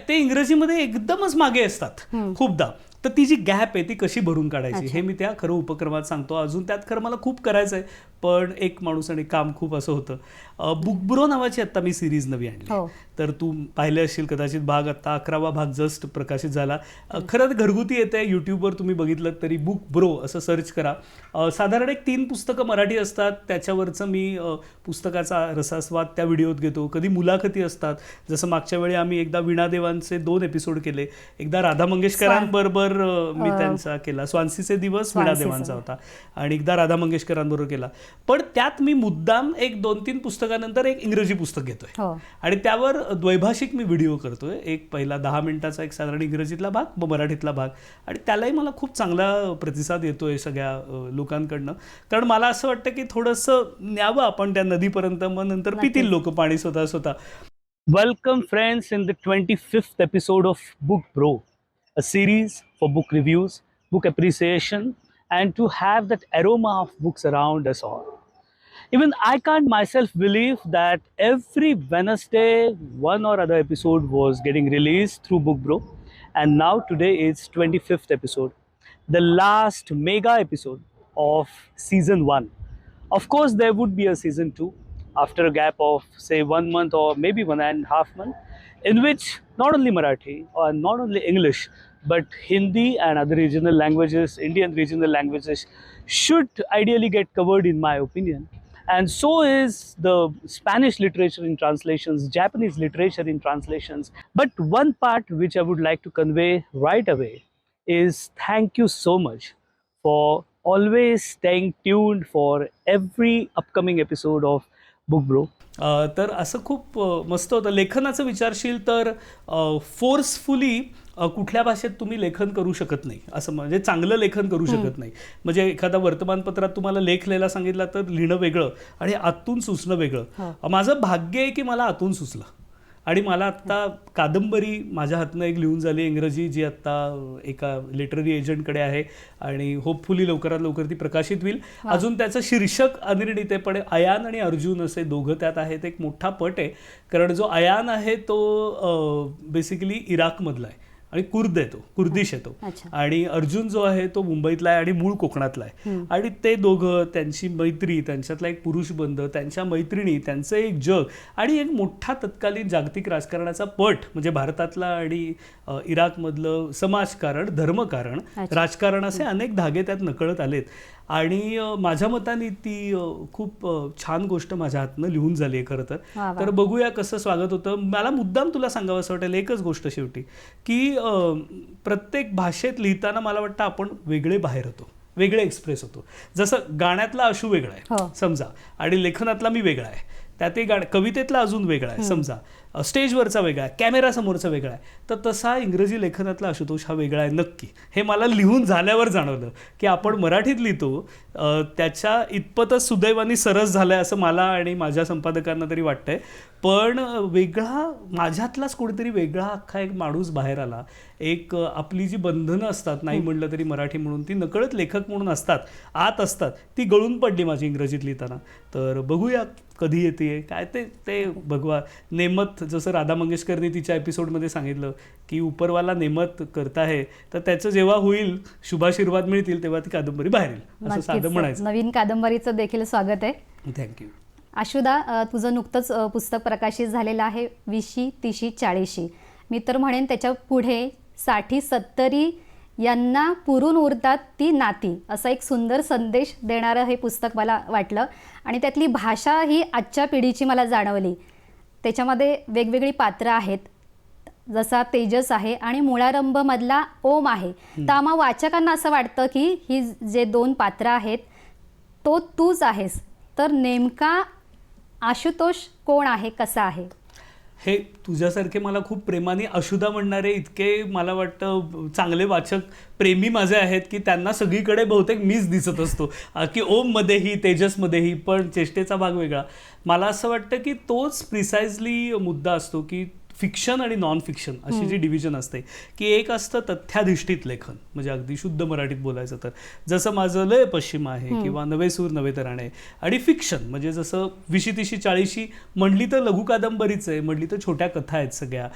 ते इंग्रजीमध्ये एकदमच मागे असतात खूपदा. तर ती जी गॅप आहे ती कशी भरून काढायची हे मी त्या खरं उपक्रमात सांगतो. अजून त्यात खरं मला खूप करायचं आहे, पण एक माणूस आणि काम खूप असं होतं. बुक ब्रो नावाची आत्ता मी सिरीज नवी आणली, हो. तर तू पाहिले असशील कदाचित. भाग आत्ता 11वा भाग जस्ट प्रकाशित झाला. खरं तर घरगुती येते, यूट्यूबवर तुम्ही बघितलं तरी बुक ब्रो असं सर्च करा. साधारण एक 3 पुस्तकं मराठी असतात, त्याच्यावरचं मी पुस्तकाचा रसास्वाद त्या व्हिडिओत घेतो. कधी मुलाखती असतात, जसं मागच्या वेळी आम्ही एकदा वीणा देवांचे 2 एपिसोड केले. एकदा राधा मंगेशकरांबरोबर मी त्यांचा केला, स्वांसीचे दिवस वीणा देवांचा होता, आणि एकदा राधा मंगेशकरांबरोबर केला. पण त्यात मी मुद्दाम एक 2-3 पुस्तकानंतर एक इंग्रजी पुस्तक घेतोय, हो. आणि त्यावर द्वैभाषिक मी व्हिडिओ करतोय. एक पहिला 10 मिनिटाचा एक साधारण इंग्रजीतला भाग, मग मराठीतला भाग, आणि त्यालाही मला खूप चांगला प्रतिसाद येतोय सगळ्या लोकांकडनं. कारण मला असं वाटतं की थोडंसं न्यावं आपण त्या नदीपर्यंत, मग नंतर पितील लोक पाणी स्वतः स्वतः. Welcome friends in the 25th episode of Book Bro, a series for book reviews, book appreciation, and to have that aroma of books around us all. Even I can't myself believe that every Wednesday one or other episode was getting released through Book Bro, and now today is 25th episode, the last mega episode of season 1. Of course there would be a season 2 after a gap of say 1 month or maybe 1.5 month, in which not only Marathi or not only English but Hindi and other regional languages, Indian regional languages should ideally get covered in my opinion. And so is the Spanish literature in translations, Japanese literature in translations. But one part which I would like to convey right away is thank you so much for always staying tuned for every upcoming episode of Book Bro. तर असं खूप मस्त होतं. लेखनाचं विचारशील तर forcefully कुठल्या भाषेत तुम्ही लेखन करू शकत नाही, असं म्हणजे चांगलं लेखन करू शकत नाही. म्हणजे एखादा वर्तमानपत्रात तुम्हाला लेख लिहायला सांगितला तर लिहिणं वेगळं आणि आतून सुचणं वेगळं. माझं भाग्य आहे की मला आतून सुचलं, आणि मला आत्ता कादंबरी माझ्या हातनं एक लिहून झाली इंग्रजी, जी आत्ता एका लिटररी एजंटकडे आहे, आणि होपफुली लवकरात लवकर ती प्रकाशित होईल. अजून त्याचं शीर्षक अनिर्णित आहे, पण अयान आणि अर्जुन असे दोघं त्यात आहेत. एक मोठा पट आहे, कारण जो अयान आहे तो बेसिकली इराकमधला आहे आणि कुर्द आहे, तो कुर्दिश आहे तो, आणि अर्जुन जो आहे तो मुंबईतला आहे आणि मूळ कोकणातला आहे. आणि ते दोघं, त्यांची मैत्री, त्यांच्यातला एक पुरुष बंध, त्यांच्या मैत्रिणी, त्यांचं एक जग, आणि एक मोठा तत्कालीन जागतिक राजकारणाचा पट, म्हणजे भारतातला आणि इराकमधलं समाजकारण, धर्मकारण, राजकारण, असे अनेक धागे त्यात नकळत आलेत. आणि माझ्या मताने ती खूप छान गोष्ट माझ्या हातनं लिहून झाली आहे खरं तर. तर बघूया कसं स्वागत होतं. मला मुद्दाम तुला सांगावं असं वाटेल एकच गोष्ट शेवटी, की प्रत्येक भाषेत लिहिताना मला वाटतं आपण वेगळे बाहेर होतो, वेगळे एक्सप्रेस होतो. जसं गाण्यातला आशू वेगळा आहे समजा, आणि लेखनातला मी वेगळा आहे, त्यातही कवितेतला अजून वेगळा आहे समजा, स्टेजवरचा वेगळा आहे, कॅमेरासमोरचा वेगळा आहे, तर तसा इंग्रजी लेखनातला आशुतोष हा वेगळा आहे नक्की. हे मला लिहून झाल्यावर जाणवलं की आपण मराठीत लिहितो त्याच्या इतपतच सुदैवाने सरस झालं आहे असं मला आणि माझ्या संपादकांना तरी वाटतंय. पण वेगळा, माझ्यातलाच कोणीतरी वेगळा अख्खा एक माणूस बाहेर आला. एक आपली जी बंधनं असतात, नाही म्हणलं तरी मराठी म्हणून, ती नकळत लेखक म्हणून असतात, आत असतात, ती गळून पडली माझी इंग्रजीत लिहिताना. तर बघूया कधी येते काय ते भगवा नेमत, जसं राधा मंगेशकरनी तिच्या एपिसोडमध्ये सांगितलं की उपरवाला नेमत करता है, तर त्याचं जेव्हा होईल, शुभाशीर्वाद मिळतील, तेव्हा ती कादंबरी बाहेर येईल, असं साधं म्हणायचं. नवीन कादंबरीचं देखील स्वागत आहे. थँक्यू. आशुदा, तुझं नुकतंच पुस्तक प्रकाशित झालेलं आहे 20, 30, 40. मी तर म्हणेन त्याच्या पुढे 60, 70 यांना पुरून उरतात ती नाती, असा एक सुंदर संदेश देणारं हे पुस्तक मला वाटलं. आणि त्यातली भाषा ही आजच्या पिढीची मला जाणवली. त्याच्यामध्ये वेगवेगळी पात्रं आहेत, जसा तेजस आहे आणि मुळारंभमधला ओम आहे. तर आम्हा वाचकांना असं वाटतं की ही जे 2 पात्रं आहेत तो तूच आहेस. तर नेमका आशुतोष कोण आहे, कसा आहे? हे तुझ्यासारखे मला खूप प्रेमाने अशुदा म्हणणारे इतके मला वाटतं चांगले वाचक प्रेमी माझे आहेत की त्यांना सगळीकडे बहुतेक मीच दिसत असतो, की ओममध्येही तेजसमध्येही, पण चेष्टेचा भाग वेगळा. मला असं वाटतं की तोच प्रिसाइजली मुद्दा असतो की फिक्शन आणि नॉन फिक्शन अशी जी डिव्हिजन असते की एक असतं तथ्याधिष्ठित लेखन, म्हणजे अगदी शुद्ध मराठीत बोलायचं तर जसं माझं लय पश्चिम आहे किंवा नवे सूर नवे तराणे, आणि फिक्शन म्हणजे जसं 20-30 40 म्हणली तर लघु कादंबरीच आहे, म्हणली तर छोट्या कथा आहेत सगळ्या,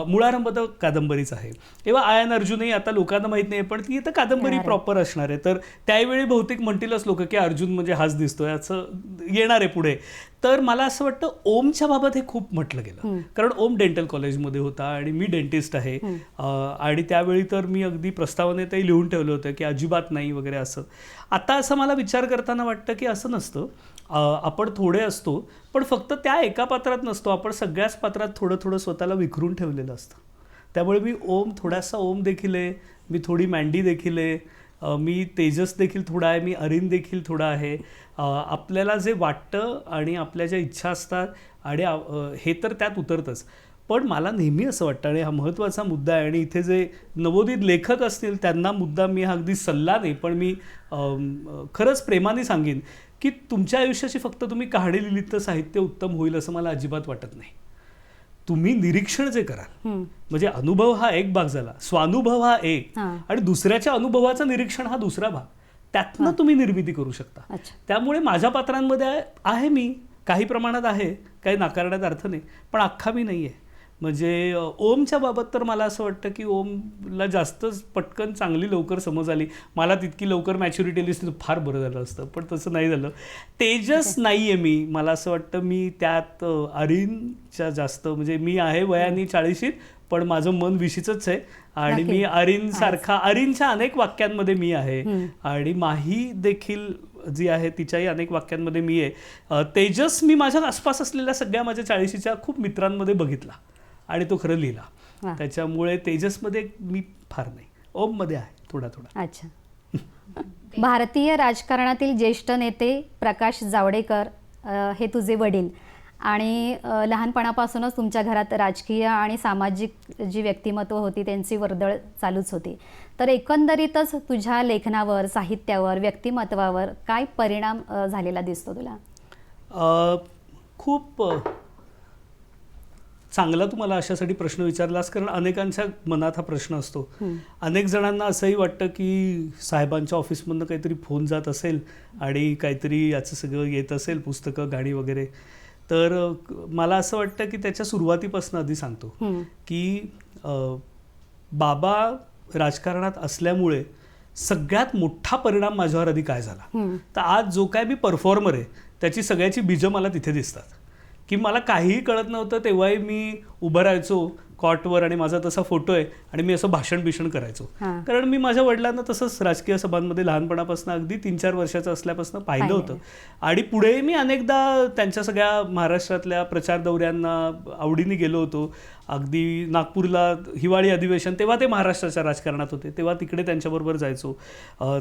मुळारंभ तर कादंबरीच आहे. तेव्हा आयन अर्जुनही आता लोकांना माहित नाही पण ती तर कादंबरी प्रॉपर असणार आहे, तर त्यावेळी बहुतेक म्हणतीलच लोक की अर्जुन म्हणजे हाच दिसतोय असं येणार आहे पुढे. तर मला असं वाटतं ओमच्या बाबत हे खूप म्हटलं गेलं, कारण ओम डेंटल कॉलेजमध्ये होता आणि मी डेंटिस्ट आहे, आणि त्यावेळी तर मी अगदी प्रस्तावनेतही लिहून ठेवलं होतं की अजिबात नाही वगैरे असं. आता असं मला विचार करताना वाटतं की असं नसतं, आपण थोडे असतो पण फक्त त्या एका पात्रात नसतो, आपण सगळ्याच पात्रात थोडं थोडं स्वतःला विखरून ठेवलेलं असतं. त्यामुळे मी ओम थोडासा ओम देखील आहे, मी थोडी मँडी देखील आहे, मी तेजस देखील थोडा आहे, मी अरिन देखील थोडा आहे. आपल्याला जे वाटतं आणि आपल्या ज्या इच्छा असतात आणि हे तर त्यात उतरतंच, पण मला नेहमी असं वाटतं आणि हा महत्त्वाचा मुद्दा आहे, आणि इथे जे नवोदित लेखक असतील त्यांना मुद्दा मी हा अगदी सल्ला नाही पण मी खरंच प्रेमाने सांगेन की तुमच्या आयुष्याची फक्त तुम्ही कहाणी लिहिलीत तर साहित्य उत्तम होईल असं मला अजिबात वाटत नाही. तुम्ही निरीक्षण जे कराल, म्हणजे अनुभव हा एक भाग झाला, स्वानुभव हा एक, आणि दुसऱ्याच्या अनुभवाचं निरीक्षण हा दुसरा भाग, त्यातनं तुम्ही निर्मिती करू शकता. त्यामुळे माझ्या पात्रांमध्ये आहे मी काही प्रमाणात आहे, काही नाकारण्यात अर्थ नाही, पण अख्खा मी नाही आहे. म्हणजे ओमच्या बाबत तर मला असं वाटतं की ओमला जास्तच पटकन चांगली लवकर समज आली, मला तितकी लवकर मॅच्युरिटी आली असती तर फार बरं झालं असतं, पण तसं नाही झालं. तेजस नाही आहे मी, मला असं वाटतं मी त्यात अरिनच्या जास्त, म्हणजे मी आहे वयाने 40 पण माझं मन 20च आहे, आणि मी अरिनसारखा, अरिनच्या अनेक वाक्यांमध्ये मी आहे, आणि माही देखील जी आहे तिच्याही अनेक वाक्यांमध्ये मी आहे. तेजस मी माझ्या आसपास असलेल्या सगळ्या माझ्या 40च्या खूप मित्रांमध्ये बघितला आणि तो खरं लिहिला, त्याच्यामुळे तेजसमध्ये मी फार नाही, ओममध्ये आहे थोडा थोडा. अच्छा. भारतीय राजकारणातील ज्येष्ठ नेते प्रकाश जावडेकर हे तुझे वडील, आणि लहानपणापासूनच तुमच्या घरात राजकीय आणि सामाजिक जी व्यक्तिमत्व होती त्यांची वर्दळ चालूच होती. तर एकंदरीतच तुझ्या लेखनावर, साहित्यावर, व्यक्तिमत्वावर काय परिणाम झालेला दिसतो तुला? खूप चांगला तुम्हाला अशासाठी प्रश्न विचारलास, कारण अनेकांच्या मनात हा प्रश्न असतो. अनेक जणांना असंही वाटतं की साहेबांच्या ऑफिसमधनं काहीतरी फोन जात असेल आणि काहीतरी याचं सगळं येत असेल, पुस्तकं गाणी वगैरे. तर मला असं वाटतं की त्याच्या सुरुवातीपासून आधी सांगतो की बाबा राजकारणात असल्यामुळे सगळ्यात मोठा परिणाम माझ्यावर आधी काय झाला, तर आज जो काय मी परफॉर्मर आहे त्याची सगळ्याची बीजं मला तिथे दिसतात. की मला काहीही कळत नव्हतं तेव्हाही मी उभं राहायचो कॉटवर आणि माझा तसा फोटो आहे आणि मी असं भाषण करायचो, कारण मी माझ्या वडिलांना तसंच राजकीय सभांमध्ये लहानपणापासून अगदी 3-4 वर्षाचं असल्यापासून पाहिलं होतं. आणि पुढे मी अनेकदा त्यांच्या सगळ्या महाराष्ट्रातल्या प्रचार दौऱ्यांना आवडीने गेलो होतो. अगदी नागपूरला हिवाळी अधिवेशन, तेव्हा ते महाराष्ट्राच्या राजकारणात होते, तेव्हा तिकडे त्यांच्याबरोबर जायचो.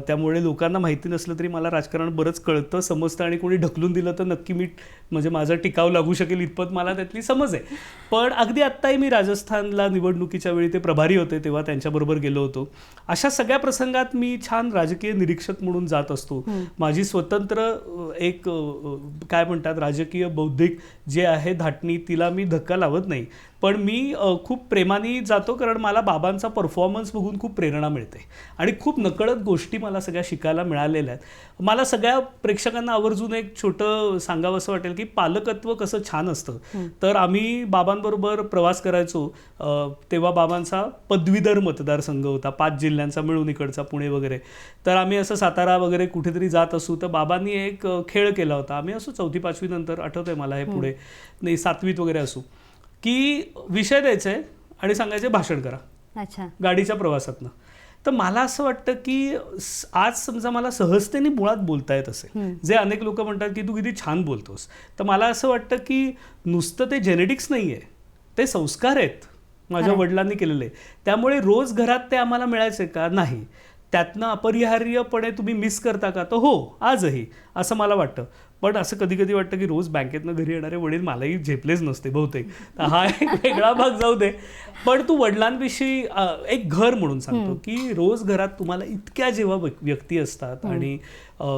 त्यामुळे लोकांना माहिती नसलं तरी मला राजकारण बरंच कळतं, समजतं, आणि कोणी ढकलून दिलं तर नक्की मी म्हणजे माझा टिकाव लागू शकेल इतपत मला त्यातली समज आहे. पण अगदी आत्ताही मी राजस्थानला निवडणुकीच्या वेळी ते प्रभारी होते तेव्हा त्यांच्याबरोबर गेलो होतो. अशा सगळ्या प्रसंगात मी छान राजकीय निरीक्षक म्हणून जात असतो. माझी स्वतंत्र एक काय म्हणतात राजकीय बौद्धिक जे आहे धाटणी, तिला मी धक्का लावत नाही, पण मी खूप प्रेमाने जातो, कारण मला बाबांचा परफॉर्मन्स बघून खूप प्रेरणा मिळते आणि खूप नकळत गोष्टी मला सगळ्या शिकायला मिळालेल्या आहेत. मला सगळ्या प्रेक्षकांना आवर्जून एक छोटं सांगावं असं वाटेल की पालकत्व कसं छान असतं. तर आम्ही बाबांबरोबर प्रवास करायचो, तेव्हा बाबांचा पदवीधर मतदारसंघ होता 5 जिल्ह्यांचा मिळून इकडचा, पुणे वगैरे. तर आम्ही असं सातारा वगैरे कुठेतरी जात असू तर बाबांनी एक खेळ केला होता. आम्ही असो 4वी-5वी नंतर, आठवतंय मला हे, पुढे नाही 7वीत वगैरे असू, की विषय द्यायचे आणि सांगायचे भाषण करा. अच्छा. गाडीच्या प्रवासातनं. तर मला असं वाटतं की आज समजा मला सहजतेने मुळात बोलता येत असेल, जे अनेक लोक म्हणतात की तू किती छान बोलतोस, तर मला असं वाटतं की नुसतं ते जेनेटिक्स नाही आहे, ते संस्कार आहेत माझ्या वडिलांनी केलेले. त्यामुळे रोज घरात ते आम्हाला मिळायचे का? नाही. त्यातनं अपरिहार्यपणे तुम्ही मिस करता का? तर हो, आजही असं मला वाटतं. पण असं कधी कधी वाटतं की रोज बँकेतनं घरी येणारे वडील मलाही झेपलेच नसते बहुतेक. हा एक वेगळा भाग जाऊ दे, पण तू वडिलांविषयी एक घर म्हणून सांगतो की रोज घरात तुम्हाला इतक्या जेव्हा व्यक्ती असतात आणि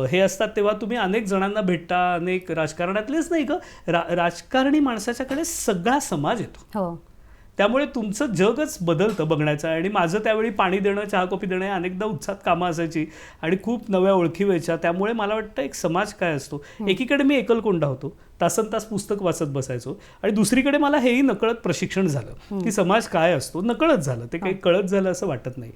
हे असतात तेव्हा तुम्ही अनेक जणांना भेटता, अनेक राजकारणातलेच नाही का, राजकारणी माणसाच्याकडे सगळा समाज येतो. त्यामुळे तुमचं जगच बदलतं बघण्याचं. आणि माझं त्यावेळी पाणी देणं, चहा कॉफी देणं, अनेकदा उत्साहात कामं असायची आणि खूप नव्या ओळखी व्हायच्या. त्यामुळे मला वाटतं एक समाज काय असतो, एकीकडे मी एकलकोंडा होतो, तासनतास पुस्तक वाचत बसायचो, आणि दुसरीकडे मला हेही नकळत प्रशिक्षण झालं की समाज काय असतो. नकळत झालं, ते काही कळत झालं असं वाटत नाही.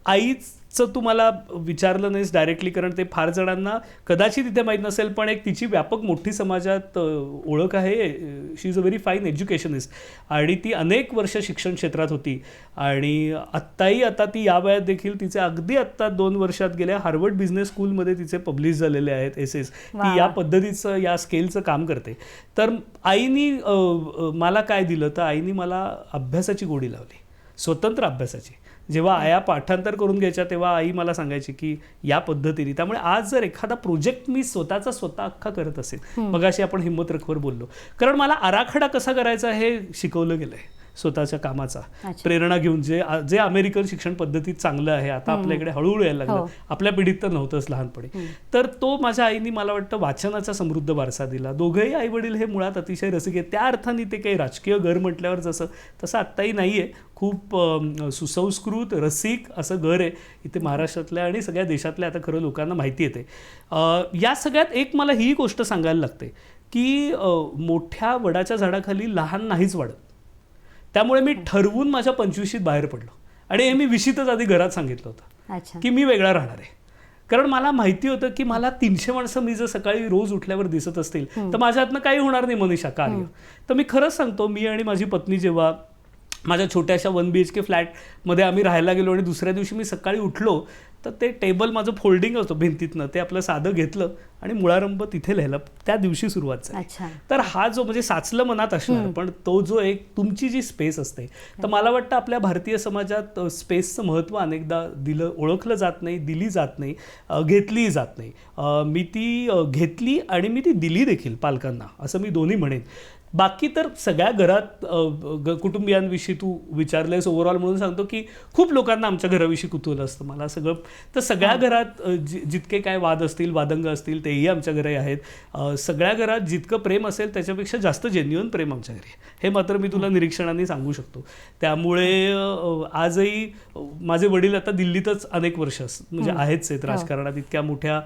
आईचं तू मला विचारलं नाहीस डायरेक्टली, कारण ते फार जणांना कदाचित इथे माहीत नसेल, पण एक तिची व्यापक मोठी समाजात ओळख आहे. She is a very fine educationist आणि ती अनेक वर्ष शिक्षण क्षेत्रात होती. आणि आता ती या वयात देखील तिचे अगदी आत्ता 2 वर्षात गेल्या हार्वर्ड बिझनेस स्कूलमध्ये तिचे पब्लिश झालेले आहेत एसेस. ती या पद्धतीचं, या स्केलचं काम करते. तर आईनी मला काय दिलं, तर आईनी मला अभ्यासाची गोडी लावली, स्वतंत्र अभ्यासाची. जेव्हा आया पाठांतर करून घ्यायच्या तेव्हा आई मला सांगायची की या पद्धतीने. त्यामुळे आज जर एखादा प्रोजेक्ट मी स्वतः अख्खा करत असेल, मगाशी आपण हिम्मत रखवर बोललो, कारण मला आराखडा कसा करायचा हे शिकवलं गेलंय स्वतःच्या कामाचा, प्रेरणा घेऊन. जे अमेरिकन शिक्षण पद्धतीत चांगलं आहे, आता आपल्याकडे हळूहळू यायला लागलं, आपल्या पिढीत तर नव्हतंच लहानपणी. तर तो माझ्या आईनी मला वाटतं वाचनाचा समृद्ध वारसा दिला. दोघंही आई वडील हे मुळात अतिशय रसिक आहेत. त्या अर्थाने ते काही राजकीय घर म्हटल्यावर तसं आत्ताही नाही आहे. खूप सुसंस्कृत रसिक असं घर आहे इथे महाराष्ट्रातल्या आणि सगळ्या देशातल्या, आता खरं लोकांना माहिती येते. या सगळ्यात एक मला ही गोष्ट सांगायला लागते की मोठ्या वडाच्या झाडाखाली लहान नाहीच वाढत. त्यामुळे मी ठरवून माझ्या 25शीत बाहेर पडलो, आणि हे मी 20शीतच आधी घरात सांगितलं होतं की मी वेगळा राहणार आहे. कारण मला माहिती होतं की मला 300 माणसं मी जर सकाळी रोज उठल्यावर दिसत असतील तर माझ्या हातनं काही होणार नाही मनीषा कार्य. तर मी खरंच सांगतो, मी आणि माझी पत्नी जेव्हा माझ्या छोट्याशा 1 BHK फ्लॅटमध्ये आम्ही राहायला गेलो आणि दुसऱ्या दिवशी मी सकाळी उठलो तर ते टेबल माझं फोल्डिंग होतं भिंतीतनं, ते आपलं साधं घेतलं आणि मुळारंभ तिथे लिहिलं. त्या दिवशी सुरुवात झाली. तर हा जो म्हणजे साचलं मनात असणार, पण तो जो एक तुमची जी स्पेस असते, तर मला वाटतं आपल्या भारतीय समाजात स्पेसचं महत्त्व अनेकदा ओळखलं जात नाही, दिली जात नाही, घेतलीही जात नाही. मी ती घेतली आणि मी ती दिली देखील पालकांना, असं मी दोन्ही म्हणेन. बाकी तर सगळ्या घरात कुटुंबियांविषयी तू विचारलेस ओव्हरऑल म्हणून सांगतो की खूप लोकांना आमच्या घराविषयी कुतूहल असतं. मला तर सगळ्या घरात जितके काय वाद असतील, वादंग असतील, तेही आमच्या घरी आहेत. सगळ्या घरात जितकं प्रेम असेल त्याच्यापेक्षा जास्त जेन्युइन प्रेम आमच्या घरी आहे, हे मात्र मी तुला निरीक्षणाने सांगू शकतो. त्यामुळे आजही माझे वडील आता दिल्लीतच अनेक वर्ष म्हणजे आहेच आहेत राजकारणात, इतक्या मोठ्या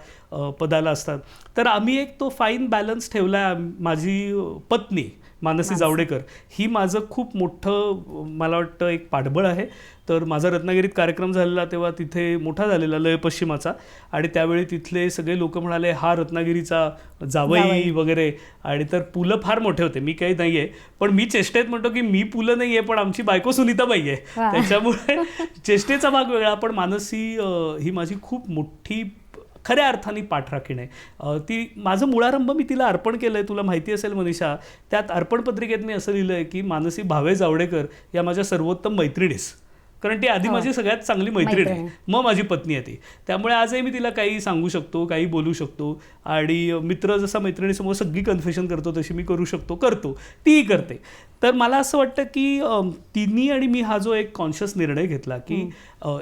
पदाला असतात. तर आम्ही एक तो फाईन बॅलन्स ठेवला. माझी पत्नी मानसी जावडेकर ही माझं खूप मोठं मला वाटतं एक पाठबळ आहे. तर माझा रत्नागिरीत कार्यक्रम झालेला तेव्हा तिथे मोठा झालेला लय पश्चिमाचा, आणि त्यावेळी तिथले सगळे लोक म्हणाले हा रत्नागिरीचा जावई वगैरे. आणि तर पुलं फार मोठे होते, मी काही नाही आहे, पण मी चेष्टेत म्हणतो की मी पुलं नाही आहे पण आमची बायको सुनीताबाई आहे, त्याच्यामुळे चेष्टेचा भाग वेगळा. पण मानसी ही माझी खूप मोठी खऱ्या अर्थाने पाठराखीण आहे. ती माझं मुळारंभ मी तिला अर्पण केलं आहे. तुला माहिती असेल मनीषा, त्यात अर्पण पत्रिकेत मी असं लिहिलं आहे की मानसी भावे जावडेकर या माझ्या सर्वोत्तम मैत्रिणीस, कारण ती आधी माझी सगळ्यात चांगली मैत्रीण आहे, मग माझी पत्नी आहे ती. त्यामुळे आजही मी तिला काही सांगू शकतो, काही बोलू शकतो, आणि मित्र जसा मैत्रिणीसमोर सगळी कन्फेशन करतो तशी मी करतो, तीही करते. तर मला असं वाटतं की तिन्ही आणि मी हा जो एक कॉन्शियस निर्णय घेतला की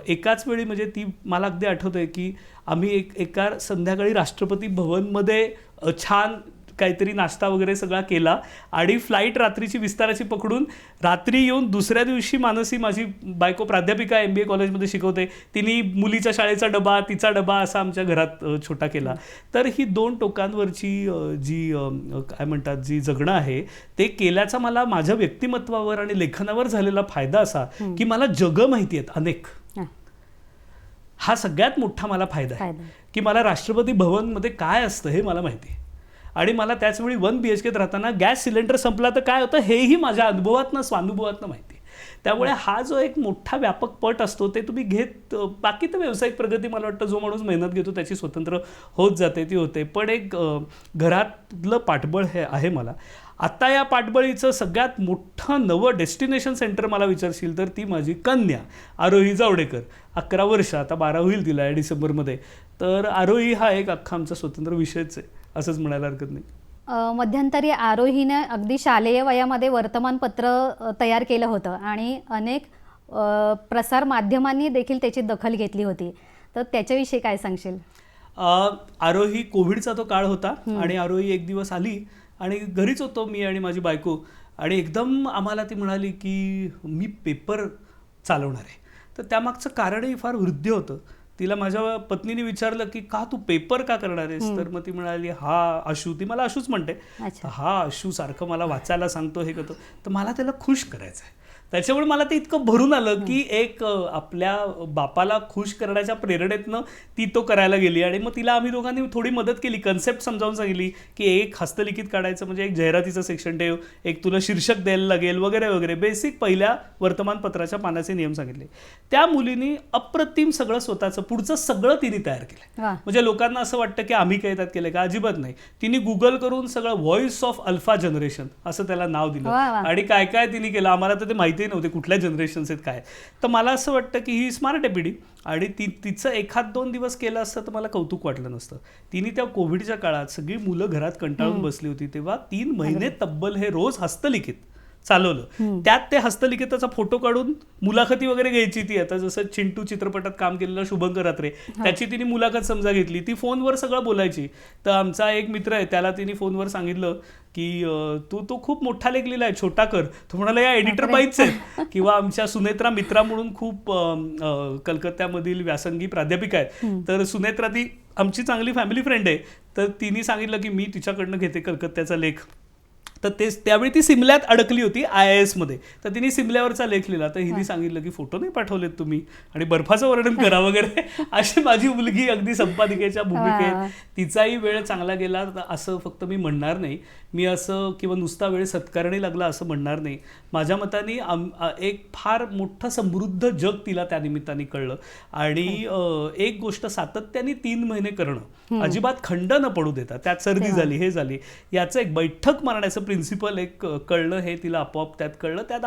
एकाच वेळी, म्हणजे ती मला अगदी आठवतंय की आम्ही एका संध्याकाळी राष्ट्रपती भवनमध्ये छान काहीतरी नाश्ता वगैरे सगळा केला, आणि फ्लाईट रात्रीची विस्ताराची पकडून रात्री येऊन दुसऱ्या दिवशी मानसी, माझी बायको प्राध्यापिका MBA कॉलेजमध्ये शिकवते, तिने मुलीच्या शाळेचा डबा, तिचा डबा असा आमच्या घरात छोटा केला. तर ही 2 टोकांवरची जी काय म्हणतात जी जगणं आहे ते केल्याचा मला माझ्या व्यक्तिमत्वावर आणि लेखनावर झालेला फायदा असा की मला जगं माहिती आहेत अनेक. हा सगळ्यात मोठा मला फायदा आहे की मला राष्ट्रपती भवनमध्ये काय असतं हे मला माहिती आहे, आणि मला त्याचवेळी 1 BHKत राहताना गॅस सिलेंडर संपला तर काय होतं हेही माझ्या अनुभवातनं स्वानुभवातनं माहिती आहे. त्यामुळे हा जो एक मोठा व्यापक पट असतो ते तुम्ही घेत, बाकी तर व्यावसायिक प्रगती मला वाटतं जो माणूस मेहनत घेतो त्याची स्वतंत्र होत जाते, ती होते, पण एक घरातलं पाठबळ हे आहे मला. आत्ता या पाठबळीचं सगळ्यात मोठं नवं डेस्टिनेशन सेंटर मला विचारशील तर ती माझी कन्या आरोही जावडेकर, 11 वर्ष, आता 12 होईल तिला या डिसेंबरमध्ये. तर आरोही हा एक अख्खा आमचा स्वतंत्र विषयच आहे, असंच म्हणायला हरकत नाही. मध्यंतरी आरोहीने अगदी शालेय वयामध्ये वर्तमानपत्र तयार केलं होतं आणि अनेक प्रसार माध्यमांनी देखील त्याची दखल घेतली होती, तर त्याच्याविषयी काय सांगशील? आरोही, कोविडचा तो काळ होता आणि आरोही एक दिवस आली आणि घरीच होतो मी आणि माझी बायको, आणि एकदम आम्हाला ती म्हणाली की मी पेपर चालवणार आहे. तर त्यामागचं कारणही फार हृद्य होतं. तिला माझ्या पत्नीने विचारलं की का तू पेपर का करणार आहेस, तर मग ती म्हणाली हा आशू, ती मला आशूच म्हणते, अच्छा. तर हा आशू सारखं मला वाचायला सांगतो हे करतो, तर मला त्याला खुश करायचं आहे. त्याच्यामुळे मला ते इतकं भरून आलं की एक आपल्या बापाला खुश करण्याच्या प्रेरणेतनं ती तो करायला गेली. आणि मग तिला आम्ही दोघांनी थोडी मदत केली, कन्सेप्ट समजावून सांगितली की एक हस्तलिखित काढायचं म्हणजे एक जाहिरातीचं सेक्शन ठेव, एक तुला शीर्षक द्यायला लागेल वगैरे वगैरे, बेसिक पहिल्या वर्तमानपत्राच्या पानाचे नियम सांगितले. त्या मुलीने अप्रतिम सगळं स्वतःचं पुढचं सगळं तिने तयार केलं. वा. म्हणजे लोकांना असं वाटतं की आम्ही काय त्यात केलं का, अजिबात नाही. तिने गुगल करून सगळं व्हॉइस ऑफ अल्फा जनरेशन असं त्याला नाव दिलं. वा, वा. आणि काय काय तिने केलं आम्हाला तर ते माहितीही नव्हते कुठल्या जनरेशन्स आहेत काय. तर मला असं वाटतं की ही स्मार्ट आहे पिढी. आणि तिचं 1-2 दिवस केलं असतं तर मला कौतुक वाटलं नसतं. तिने त्या कोविडच्या काळात सगळी मुलं घरात कंटाळून बसली होती तेव्हा 3 महिने तब्बल हे रोज हस्तलिखित चालवलं. त्यात ते हस्तलिखिताचा फोटो काढून मुलाखती वगैरे घ्यायची. ती आता जसं चिंटू चित्रपटात काम केलेलं शुभंकर रात्रे, त्याची तिने मुलाखत समजा घेतली. ती फोनवर सगळं बोलायची. तर आमचा एक मित्र आहे त्याला तिने फोनवर सांगितलं की तू खूप मोठा लेख लिहिलाय, छोटा कर. तो म्हणाला या एडिटर बाईच आहेत. किंवा आमच्या सुनेत्रा मित्रा म्हणून खूप कलकत्त्यामधील व्यासंगी प्राध्यापिका आहेत. तर सुनेत्रा ती आमची चांगली फॅमिली फ्रेंड आहे. तर तिने सांगितलं की मी तिच्याकडनं घेते कलकत्त्याचा लेख. तर तेच त्यावेळी ती सिमल्यात अडकली होती IIS मध्ये. तर तिने सिमल्यावरचा लेख लिहिला. तर हिने सांगितलं की फोटो नाही पाठवलेत तुम्ही आणि बर्फाचं वर्णन करा वगैरे. अशी माझी मुलगी अगदी संपादिकेच्या भूमिकेत. तिचाही वेळ चांगला गेला असं फक्त मी म्हणणार नाही. मी असं किंवा नुसता वेळ सत्कारणी लागला असं म्हणणार नाही. माझ्या मताने एक फार मोठं समृद्ध जग तिला त्या निमित्ताने कळलं. आणि एक गोष्ट सातत्याने 3 महिने करणं, अजिबात खंड न पडू देता, त्यात सर्दी झाली हे झाली याचं एक बैठक मारण्याचं प्रिन्सिपल एक कळलं. हे तिला आपोआप त्यात कळलं. त्यात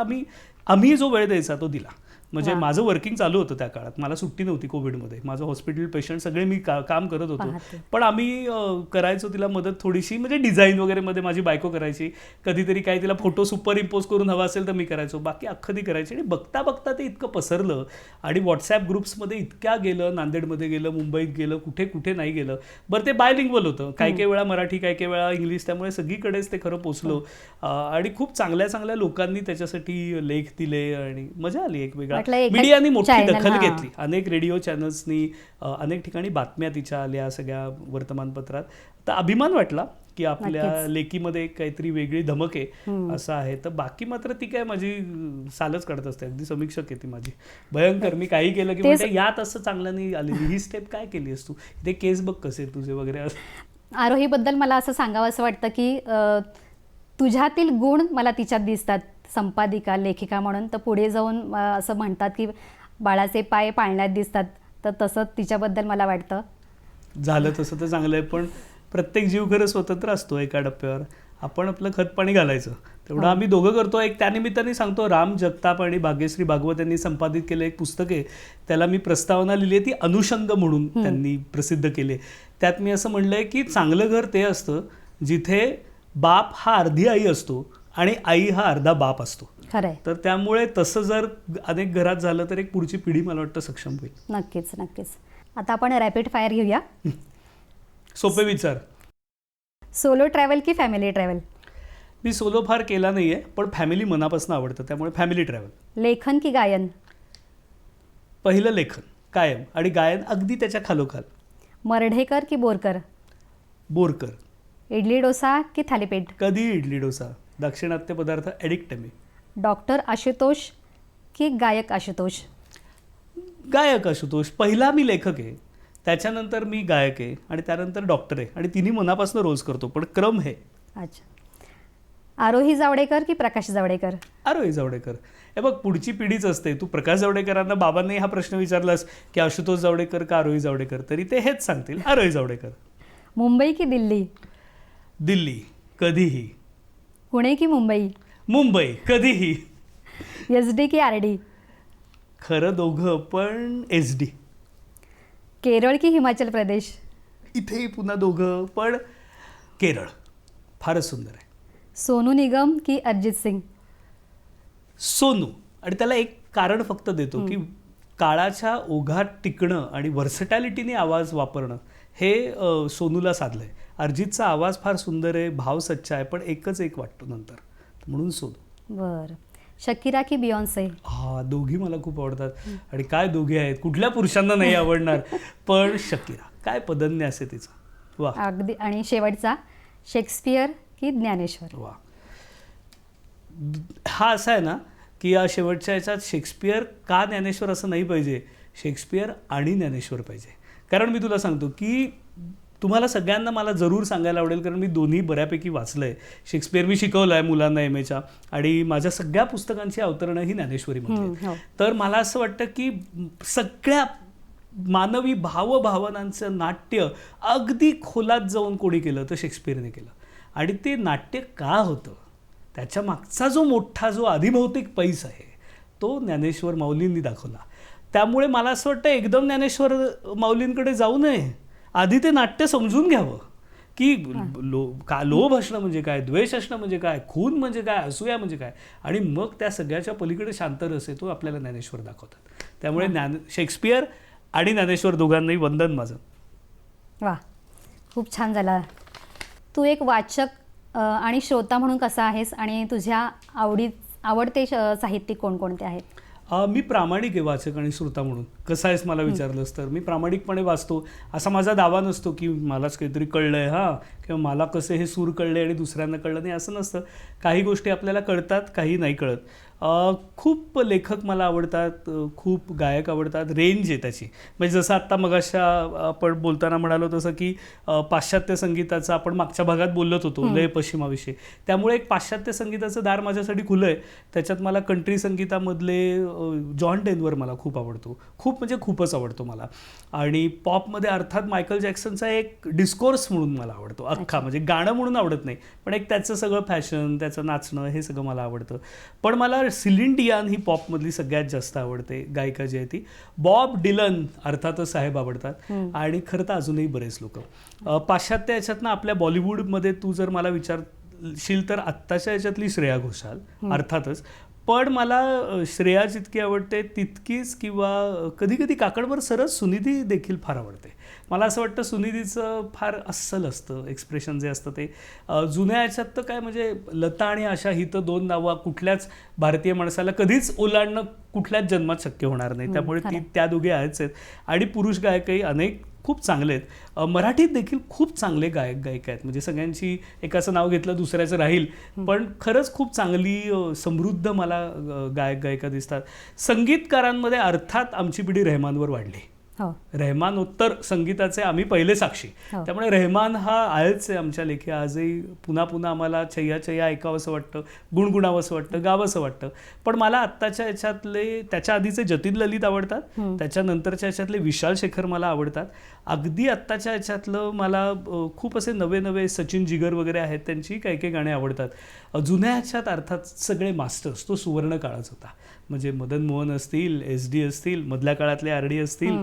आम्ही जो वेळ द्यायचा तो दिला. म्हणजे माझं वर्किंग चालू होतं त्या काळात, मला सुट्टी नव्हती कोविडमध्ये. माझं हॉस्पिटल पेशंट सगळे मी काम करत होतो. पण आम्ही करायचो तिला मदत थोडीशी, म्हणजे डिझाईन वगैरे मध्ये माझी बायको करायची. कधीतरी काही तिला फोटो सुपर इम्पोज करून हवा असेल तर मी करायचो, बाकी अख्खं ती करायची. आणि बघता बघता ते इतकं पसरलं आणि व्हॉट्सॲप ग्रुप्समध्ये इतक्या गेलं, नांदेडमध्ये गेलं, मुंबईत गेलं, कुठे कुठे नाही गेलं. बरं ते बायलिंग्वल होतं, काही वेळा मराठी काही वेळा इंग्लिश, त्यामुळे सगळीकडेच ते खरं पोचलो. आणि खूप चांगल्या चांगल्या लोकांनी त्याच्यासाठी लेख दिले आणि मजा आली. एक वेगळा मीडियानी मोठी दखल घेतली. अनेक रेडिओ चॅनल्सनी अनेक ठिकाणी बातम्या तिच्या आल्या सगळ्या वर्तमानपत्रात. तर अभिमान वाटला की आपल्या लेकीमध्ये काहीतरी वेगळी धमक आहे असं आहे. तर बाकी मात्र ती काय माझी सालच काढत असते, अगदी समीक्षक आहे ती माझी भयंकर. मी काही केलं की म्हणजे यात असं चांगलं नाही आलेली ही स्टेप काय केली असतो, ते केस बघ कसे तुझे वगैरे. आरोहीबद्दल मला असं सांगावं असं वाटतं की तुझ्यातील गुण मला तिच्यात दिसतात संपादिका लेखिका म्हणून. तर पुढे जाऊन असं म्हणतात की बाळाचे पाय पाळण्यात दिसतात, तर तसं तिच्याबद्दल मला वाटतं. झालं तसं तर चांगलं आहे. पण प्रत्येक जीव खरं स्वतंत्र असतो एका टप्प्यावर. आपण आपलं खतपाणी घालायचं तेवढं आम्ही दोघं करतो. एक त्यानिमित्ताने सांगतो, राम जगताप आणि भाग्यश्री भागवत यांनी संपादित केलं एक पुस्तक आहे, त्याला मी प्रस्तावना लिहिली आहे, ती अनुषंग म्हणून त्यांनी प्रसिद्ध केले. त्यात मी असं म्हणलं आहे की चांगलं घर ते असतं जिथे बाप हा अर्धी आई असतो आणि आई हा अर्धा बाप असतो. खरंय. तर त्यामुळे तसं जर अनेक घरात झालं तर एक पुढची पिढी मला वाटतं सक्षम होईल. नक्कीच नक्कीच. आता आपण रॅपिड फायर घेऊया. सोपे विचार. सोलो ट्रॅव्हल की फॅमिली ट्रॅव्हल? मी सोलो फार केला नाहीये, पण फॅमिली मनापासून आवडतं, त्यामुळे फॅमिली ट्रॅव्हल. लेखन की गायन? पहिलं लेखन कायम, आणि गायन अगदी त्याच्या खालोखाल. मर्ढेकर की बोरकर? बोरकर. इडली डोसा की थालीपीठ? कधी इडली डोसा. दाक्षिणात्य पदार्थ ॲडिक्ट आहे मी. डॉक्टर आशुतोष की गायक आशुतोष? गायक आशुतोष. पहिला मी लेखक आहे, त्याच्यानंतर मी गायक आहे आणि त्यानंतर डॉक्टर आहे, आणि तिन्ही मनापासून रोज करतो, पण क्रम हे. अच्छा. आरोही जावडेकर की प्रकाश जावडेकर? आरोही जावडेकर. हे बघ, पुढची पिढीच असते. तू प्रकाश जावडेकरांना बाबांनी हा प्रश्न विचारलास की आशुतोष जावडेकर का आरोही जावडेकर, तरी ते हेच सांगतील, आरोही जावडेकर. मुंबई की दिल्ली? दिल्ली. कधीही. पुणे की मुंबई? मुंबई. कधीही. SD की RD? खरं दोघं, पण SD. केरळ की हिमाचल प्रदेश? इथेही पुन्हा दोघं, पण केरळ फारच सुंदर आहे. सोनू निगम की अरिजित सिंग? सोनू. आणि त्याला एक कारण फक्त देतो की काळाच्या ओघात टिकणं आणि व्हर्सटॅलिटीने आवाज वापरणं हे सोनूला साधलंय. अरिजितचा आवाज फार सुंदर आहे, भाव सच्चा आहे, पण एकच एक वाटतो नंतर, म्हणून सोनू. बरं. शकीरा की बियॉन्से? हा, दोघी मला खूप आवडतात. आणि काय दोघे आहेत, कुठल्या पुरुषांना नाही आवडणार. पण शकीरा काय पदन्यास आहे तिचं. वा अगदी. आणि शेवटचा, शेक्सपियर की ज्ञानेश्वर? वा. हा असा आहे ना की या शेवटच्या ह्याच्यात शेक्सपियर का ज्ञानेश्वर असं नाही पाहिजे, शेक्सपियर आणि ज्ञानेश्वर पाहिजे. कारण मी तुला सांगतो की तुम्हाला सगळ्यांना मला जरूर सांगायला आवडेल, कारण मी दोन्ही बऱ्यापैकी वाचलं आहे. शेक्सपियर मी शिकवलं आहे मुलांना एमएच्या, आणि माझ्या सगळ्या पुस्तकांची अवतरणं ही ज्ञानेश्वरीमध्ये. हो. तर मला असं वाटतं की सगळ्या मानवी भावभावनांचं नाट्य अगदी खोलात जाऊन कोणी केलं तर शेक्सपियरने केलं. आणि ते नाट्य का होतं त्याच्या मागचा जो मोठा जो अधिभौतिक पैस आहे तो ज्ञानेश्वर माऊलींनी दाखवला. त्यामुळे मला असं वाटतं एकदम ज्ञानेश्वर माऊलींकडे जाऊ नये, आधी ते नाट्य समजून घ्यावं की लोभ असणं म्हणजे काय, द्वेष असणं म्हणजे काय, खून म्हणजे काय, असूया म्हणजे काय, आणि मग त्या सगळ्याच्या पलीकडे शांत रस आहे तो आपल्याला ज्ञानेश्वर दाखवतात. त्यामुळे शेक्सपियर आणि ज्ञानेश्वर दोघांनाही वंदन माझं. वा, खूप छान झाला. तू एक वाचक आणि श्रोता म्हणून कसा आहेस, आणि तुझ्या आवडते साहित्यिक कोणकोणते आहेत? मी प्रामाणिक आहे वाचक आणि श्रोता म्हणून. कसं आहेस मला विचारलंस तर मी प्रामाणिकपणे वाचतो. असा माझा दावा नसतो की मलाच काहीतरी कळलं आहे हां, किंवा मला कसे हे सूर कळले आणि दुसऱ्यांना कळलं नाही, असं नसतं. काही गोष्टी आपल्याला कळतात, काही नाही कळत. खूप लेखक मला आवडतात, खूप गायक आवडतात. रेंज आहे त्याची. म्हणजे जसं आत्ता मगाशा आपण बोलताना म्हणालो तसं की पाश्चात्य संगीताचं आपण मागच्या भागात बोलत होतो लय पश्चिमाविषयी. त्यामुळे एक पाश्चात्य संगीताचं दार माझ्यासाठी खुलं आहे. त्याच्यात मला कंट्री संगीतामधले जॉन डेन्वर मला खूप आवडतो, खूप म्हणजे खूपच आवडतो मला. आणि पॉपमध्ये अर्थात मायकल जॅक्सनचा एक डिस्कोर्स म्हणून मला आवडतो अख्खा, म्हणजे गाणं म्हणून आवडत नाही, पण एक त्याचं सगळं फॅशन, त्याचं नाचणं हे सगळं मला आवडतं. पण मला सिलिन डियान ही पॉपमधली सगळ्यात जास्त आवडते गायिका जी आहे ती. बॉब डिलन अर्थातच साहेब आवडतात, आणि खरं तर अजूनही बरेच लोक. पाश्चात्य याच्यात ना आपल्या बॉलिवूडमध्ये तू जर मला विचारशील तर आत्ताच्या याच्यातली श्रेया घोषाल अर्थातच. पण मला श्रेया जितकी आवडते तितकीच, किंवा कधी कधी काकडवर सरस सुनिधी देखील फार आवडते. मला असं वाटतं सुनिधीचं फार अस्सल असतं एक्सप्रेशन जे असतं ते. जुन्या याच्यात तर काय, म्हणजे लता आणि आशा ही तर दोन नावं कुठल्याच भारतीय माणसाला कधीच ओलांडणं कुठल्याच जन्मात शक्य होणार नाही. त्यामुळे त्या दोघे आहेच आहेत. आणि पुरुष गायकही अनेक खूप चांगले आहेत. मराठीत देखील खूप चांगले गायक गायिका आहेत. म्हणजे सगळ्यांची एकाचं नाव घेतलं दुसऱ्याचं राहील, पण खरंच खूप चांगली समृद्ध मला गायक गायिका दिसतात. संगीतकारांमध्ये अर्थात आमची पिढी रेहमानवर वाढली. रेहमानोत्तर संगीताचे आम्ही पहिले साक्षी. त्यामुळे रेहमान हा आहेच आहे आमच्या लेखी. आजही पुन्हा पुन्हा आम्हाला चय्या चय्या ऐकावंसं वाटतं, गुणगुणावंसं वाटतं, गावंसं वाटतं. पण मला आत्ताच्या याच्यातले, त्याच्या आधीचे जतीन ललित आवडतात, त्याच्यानंतरच्या याच्यातले विशाल शेखर मला आवडतात. अगदी आत्ताच्या याच्यातलं मला खूप असे नवे नवे सचिन जिगर वगैरे आहेत, त्यांची काही काही गाणी आवडतात. जुन्या ह्याच्यात अर्थात सगळे मास्टर्स, तो सुवर्ण काळच होता. म्हणजे मदन मोहन असतील, SD असतील, मधल्या काळातले RD असतील,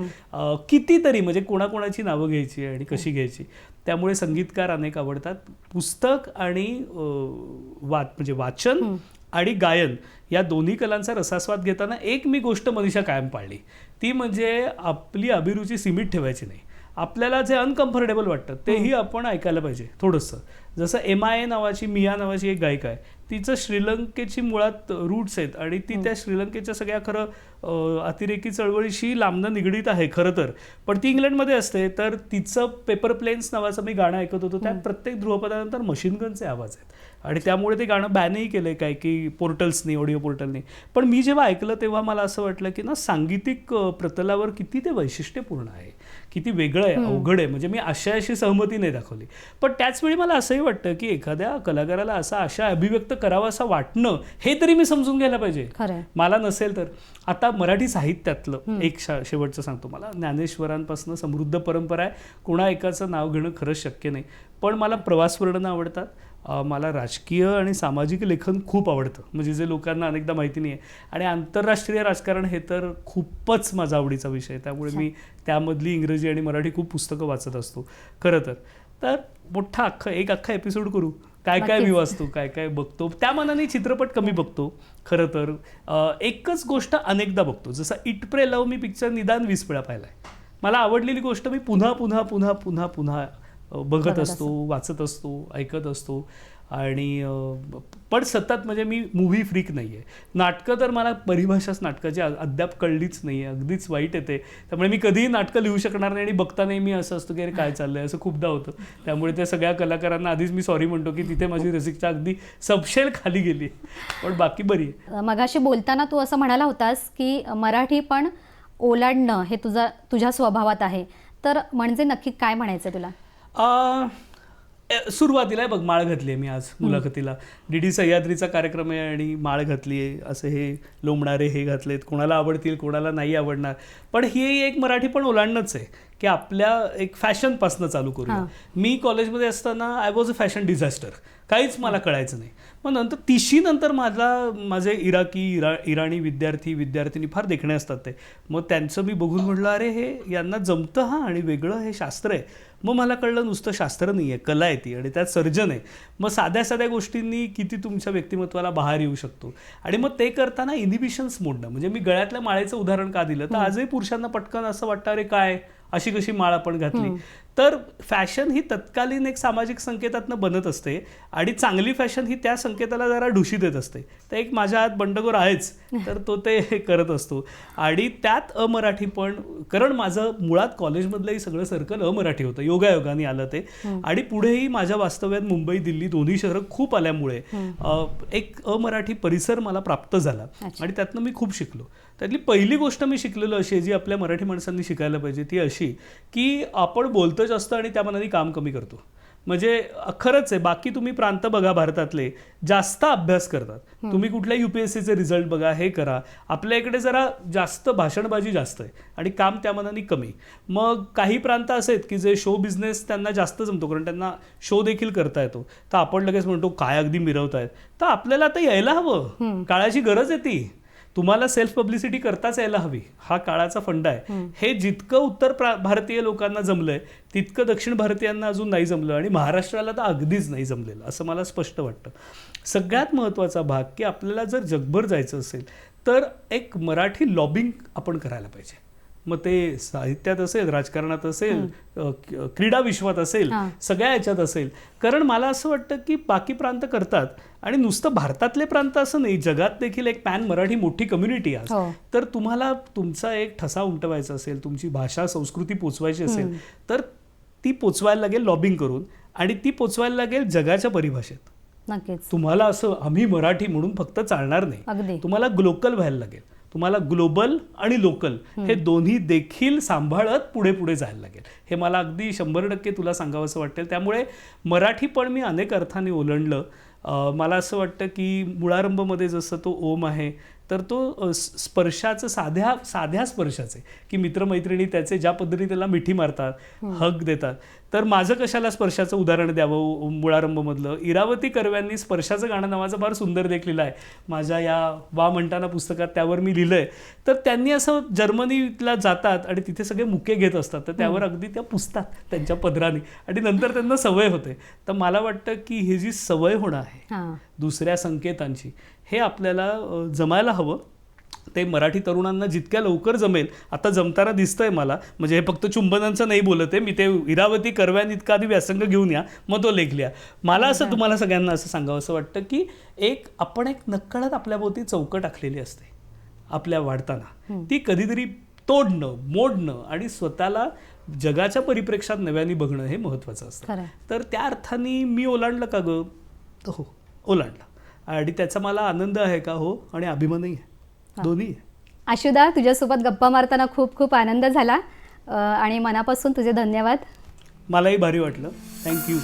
कितीतरी, म्हणजे कोणाकोणाची नावं घ्यायची आणि कशी घ्यायची. त्यामुळे संगीतकार अनेक आवडतात. पुस्तक आणि म्हणजे वाचन आणि गायन या दोन्ही कलांचा रसास्वाद घेताना एक मी गोष्ट मनीषा कायम पाळली, ती म्हणजे आपली अभिरुची सीमित ठेवायची नाही. आपल्याला जे अनकम्फर्टेबल वाटतं तेही आपण ऐकायला पाहिजे थोडंसं. जसं MIA नावाची, मिया नावाची एक गायिका आहे, तिचं श्रीलंकेची मुळात रूट्स आहेत, आणि ती त्या श्रीलंकेच्या सगळ्या खरं अतिरेकी चळवळीशी लांबणं निगडीत आहे खरं तर. पण ती इंग्लंडमध्ये असते. तर तिचं पेपर प्लेन्स नावाचं मी गाणं ऐकत होतो, त्यात प्रत्येक ध्रुवपदानंतर मशीन गनचे आवाज आहेत, आणि त्यामुळे ते गाणं बॅनही केलं आहे काय की पोर्टल्सनी, ऑडिओ पोर्टलनी. पण मी जेव्हा ऐकलं तेव्हा मला असं वाटलं की ना, सांगीतिक प्रतलावर किती ते वैशिष्ट्यपूर्ण आहे, किती वेगळं आहे, अवघड आहे. म्हणजे मी अशी सहमती नाही दाखवली, पण त्याचवेळी मला असंही वाटतं की एखाद्या कलाकाराला असा आशा अभिव्यक्त करावा असं वाटणं हे तरी मी समजून घ्यायला पाहिजे. मला नसेल तर आता मराठी साहित्यातलं एक शेवटचं सांगतो. मला ज्ञानेश्वरांपासून समृद्ध परंपरा आहे, कोणा एकाचं नाव घेणं खरंच शक्य नाही. पण मला प्रवास वर्णनं आवडतात. मला राजकीय आणि सामाजिक लेखन खूप आवडतं, म्हणजे जे लोकांना अनेकदा माहिती नाही आहे. आणि आंतरराष्ट्रीय राजकारण हे तर खूपच माझा आवडीचा विषय आहे. त्यामुळे मी त्यामधली इंग्रजी आणि मराठी खूप पुस्तकं वाचत असतो खरं तर मोठा अख्खा एपिसोड करू, काय काय मी वाचतो, काय काय बघतो. त्या मनाने चित्रपट कमी बघतो खरं तर. एकच गोष्ट अनेकदा बघतो. जसं इट प्रे लव मी पिक्चर निदान 20 वेळा पाहिला आहे. मला आवडलेली गोष्ट मी पुन्हा पुन्हा पुन्हा पुन्हा पुन्हा बघत असतो, वाचत असतो, ऐकत असतो. आणि पण सतत म्हणजे मी मूव्ही फ्रीक नाही आहे. नाटकं तर मला परिभाषाच नाटकाची अद्याप कळलीच नाही आहे, अगदीच वाईट येते. त्यामुळे मी कधीही नाटकं लिहू शकणार नाही आणि बघतानाही मी असं असतं की अरे काय चाललंय असं खूपदा होतं. त्यामुळे त्या सगळ्या कलाकारांना आधीच मी सॉरी म्हणतो की तिथे माझी रसिकता अगदी सबशेल खाली गेली, पण बाकी बरी आहे. मगाशी बोलताना तू असं म्हणाला होतास की मराठी पण ओलांडणं हे तुझ्या स्वभावात आहे, तर म्हणजे नक्की काय म्हणायचं तुला? सुरुवातीला बघ माळ घातली आहे मी आज मुलाखतीला. डी सह्याद्रीचा कार्यक्रम आहे आणि माळ घातली आहे. असे हे लोंबणारे हे घातलेत, कोणाला आवडतील कोणाला नाही आवडणार, पण ही एक मराठी पण ओलांडणंच आहे की आपल्या एक फॅशनपासून चालू करूया. मी कॉलेजमध्ये असताना I was a fashion disaster, काहीच मला कळायचं नाही. मग नंतर 30शी नंतर माझे इराणी विद्यार्थी फार देखणे असतात ते. मग त्यांचं मी बघून म्हटलं अरे हे यांना जमतं हां, आणि वेगळं हे शास्त्र आहे. मग मला कळलं नुसतं शास्त्र नाही आहे, कला आहे ती, आणि त्यात सर्जन आहे. मग साध्या साध्या गोष्टींनी किती तुमच्या व्यक्तिमत्वाला बाहेर येऊ शकतो. आणि मग ते करताना इनिबिशन्स मोडणं, म्हणजे मी गळ्यातल्या माळेचं उदाहरण का दिलं तर आजही पुरुषांना पटकन असं वाटतं अरे काय अशी कशी माळ आपण घातली. तर फॅशन ही तत्कालीन एक सामाजिक संकेतातनं बनत असते आणि चांगली फॅशन ही त्या संकेताला जरा ढुशी देत असते. तर एक माझ्या हात बंडखोर आहेच, तर तो ते करत असतो. आणि त्यात अमराठी पण, कारण माझं मुळात कॉलेजमधलंही सगळं सर्कल अमराठी होतं, योगायोगाने आलं ते. आणि पुढेही माझ्या वास्तव्यात मुंबई दिल्ली दोन्ही शहरं खूप आल्यामुळे एक अमराठी परिसर मला प्राप्त झाला आणि त्यातनं मी खूप शिकलो. त्यातली पहिली गोष्ट मी शिकलेलो अशी आहे जी आपल्या मराठी माणसांनी शिकायला पाहिजे, ती अशी की आपण बोलतो जास्त आणि त्या मनाने काम कमी करतो. म्हणजे खरंच आहे, बाकी तुम्ही प्रांत बघा भारतातले जास्त अभ्यास करतात, तुम्ही कुठल्या UPSCचे रिझल्ट बघा, हे करा. आपल्या इकडे जरा जास्त भाषणबाजी जास्त आहे आणि काम त्या मनाने कमी. मग काही प्रांत असे आहेत की जे शो बिझनेस त्यांना जास्त जमतो, कारण त्यांना शो देखील करता येतो. तर आपण लगेच म्हणतो काय अगदी मिरवतायत. तर आपल्याला आता यायला हवं, काळाची गरज आहे ती. तुम्हाला सेल्फ पब्लिसिटी करताच यायला हवी, हा काळाचा फंडा आहे. हे जितकं उत्तर भारतीय लोकांना जमलंय तितकं दक्षिण भारतीयांना अजून नाही जमलं, आणि महाराष्ट्राला तर अगदीच नाही जमलेलं असं मला स्पष्ट वाटतं. सगळ्यात महत्त्वाचा भाग की आपल्याला जर जगभर जायचं असेल तर एक मराठी लॉबिंग आपण करायला पाहिजे. मग ते साहित्यात असेल, राजकारणात असेल, क्रीडा विश्वात असेल, सगळ्या याच्यात असेल. कारण मला असं वाटतं की बाकी प्रांत करतात, आणि नुसतं भारतातले प्रांत असं नाही, जगात देखील एक पॅन मराठी मोठी कम्युनिटी आहे. तर तुम्हाला तुमचा एक ठसा उमटवायचा असेल, तुमची भाषा संस्कृती पोचवायची असेल तर ती पोचवायला लागेल लॉबिंग करून, आणि ती पोचवायला लागेल जगाच्या परिभाषेत. नक्कीच तुम्हाला असं आम्ही मराठी म्हणून फक्त चालणार नाही, तुम्हाला ग्लोकल व्हायला लागेल. तुम्हाला ग्लोबल आणि लोकल हे दोन्ही देखील सांभाळत पुढे पुढे जायला लागेल. हे मला अगदी 100% तुला सांगावंसं वाटेल. त्यामुळे मराठी पण मी अनेक अर्थाने ओलांडलं. मला असं वाटतं की मुळारंभमध्ये जसं तो ओम आहे, तर तो स्पर्शाचं साध्या स्पर्शाचे की मित्रमैत्रिणी त्याचे ज्या पद्धतीने त्याला मिठी मारतात, हग देतात. तर माझं कशाला स्पर्शाचं उदाहरण द्यावं मुळारंभमधलं. इरावती कर्व्यांनी स्पर्शाचं गाणं नावाचं फार सुंदर लेख लिहिलं आहे माझ्या या वा म्हणताना पुस्तकात, त्यावर मी लिहिलं आहे. तर त्यांनी असं जर्मनीला जातात आणि तिथे सगळे मुके घेत असतात, तर त्यावर अगदी त्या पुसतात त्यांच्या पदराने, आणि नंतर त्यांना सवय होते. तर मला वाटतं की ही जी सवय होणं आहे दुसऱ्या संकेतांची, हे आपल्याला जमायला हवं. ते मराठी तरुणांना जितक्या लवकर जमेल, आता जमताना दिसतंय मला. म्हणजे हे फक्त चुंबनांचं नाही बोलत आहे मी, ते इरावती कर्व्यान इतका आधी व्यासंग घेऊन या, मग तो लेख लिहा. मला असं तुम्हाला सगळ्यांना असं सांगावं असं वाटतं की आपण एक नकळत आपल्याभोवती चौकट आखलेली असते आपल्या वाढताना, ती कधीतरी तोडणं, मोडणं आणि स्वतःला जगाच्या परिप्रेक्षात नव्याने बघणं हे महत्त्वाचं असतं. तर त्या अर्थाने मी ओलांडलं का गं? तर हो, ओलांडलं, आणि त्याचा मला आनंद आहे का? हो, आणि अभिमानही आहे, दोन्ही आहे. आशुदा, तुझ्यासोबत गप्पा मारताना खूप खूप आनंद झाला, आणि मनापासून तुझे धन्यवाद. मलाही भारी वाटलं. थँक्यू.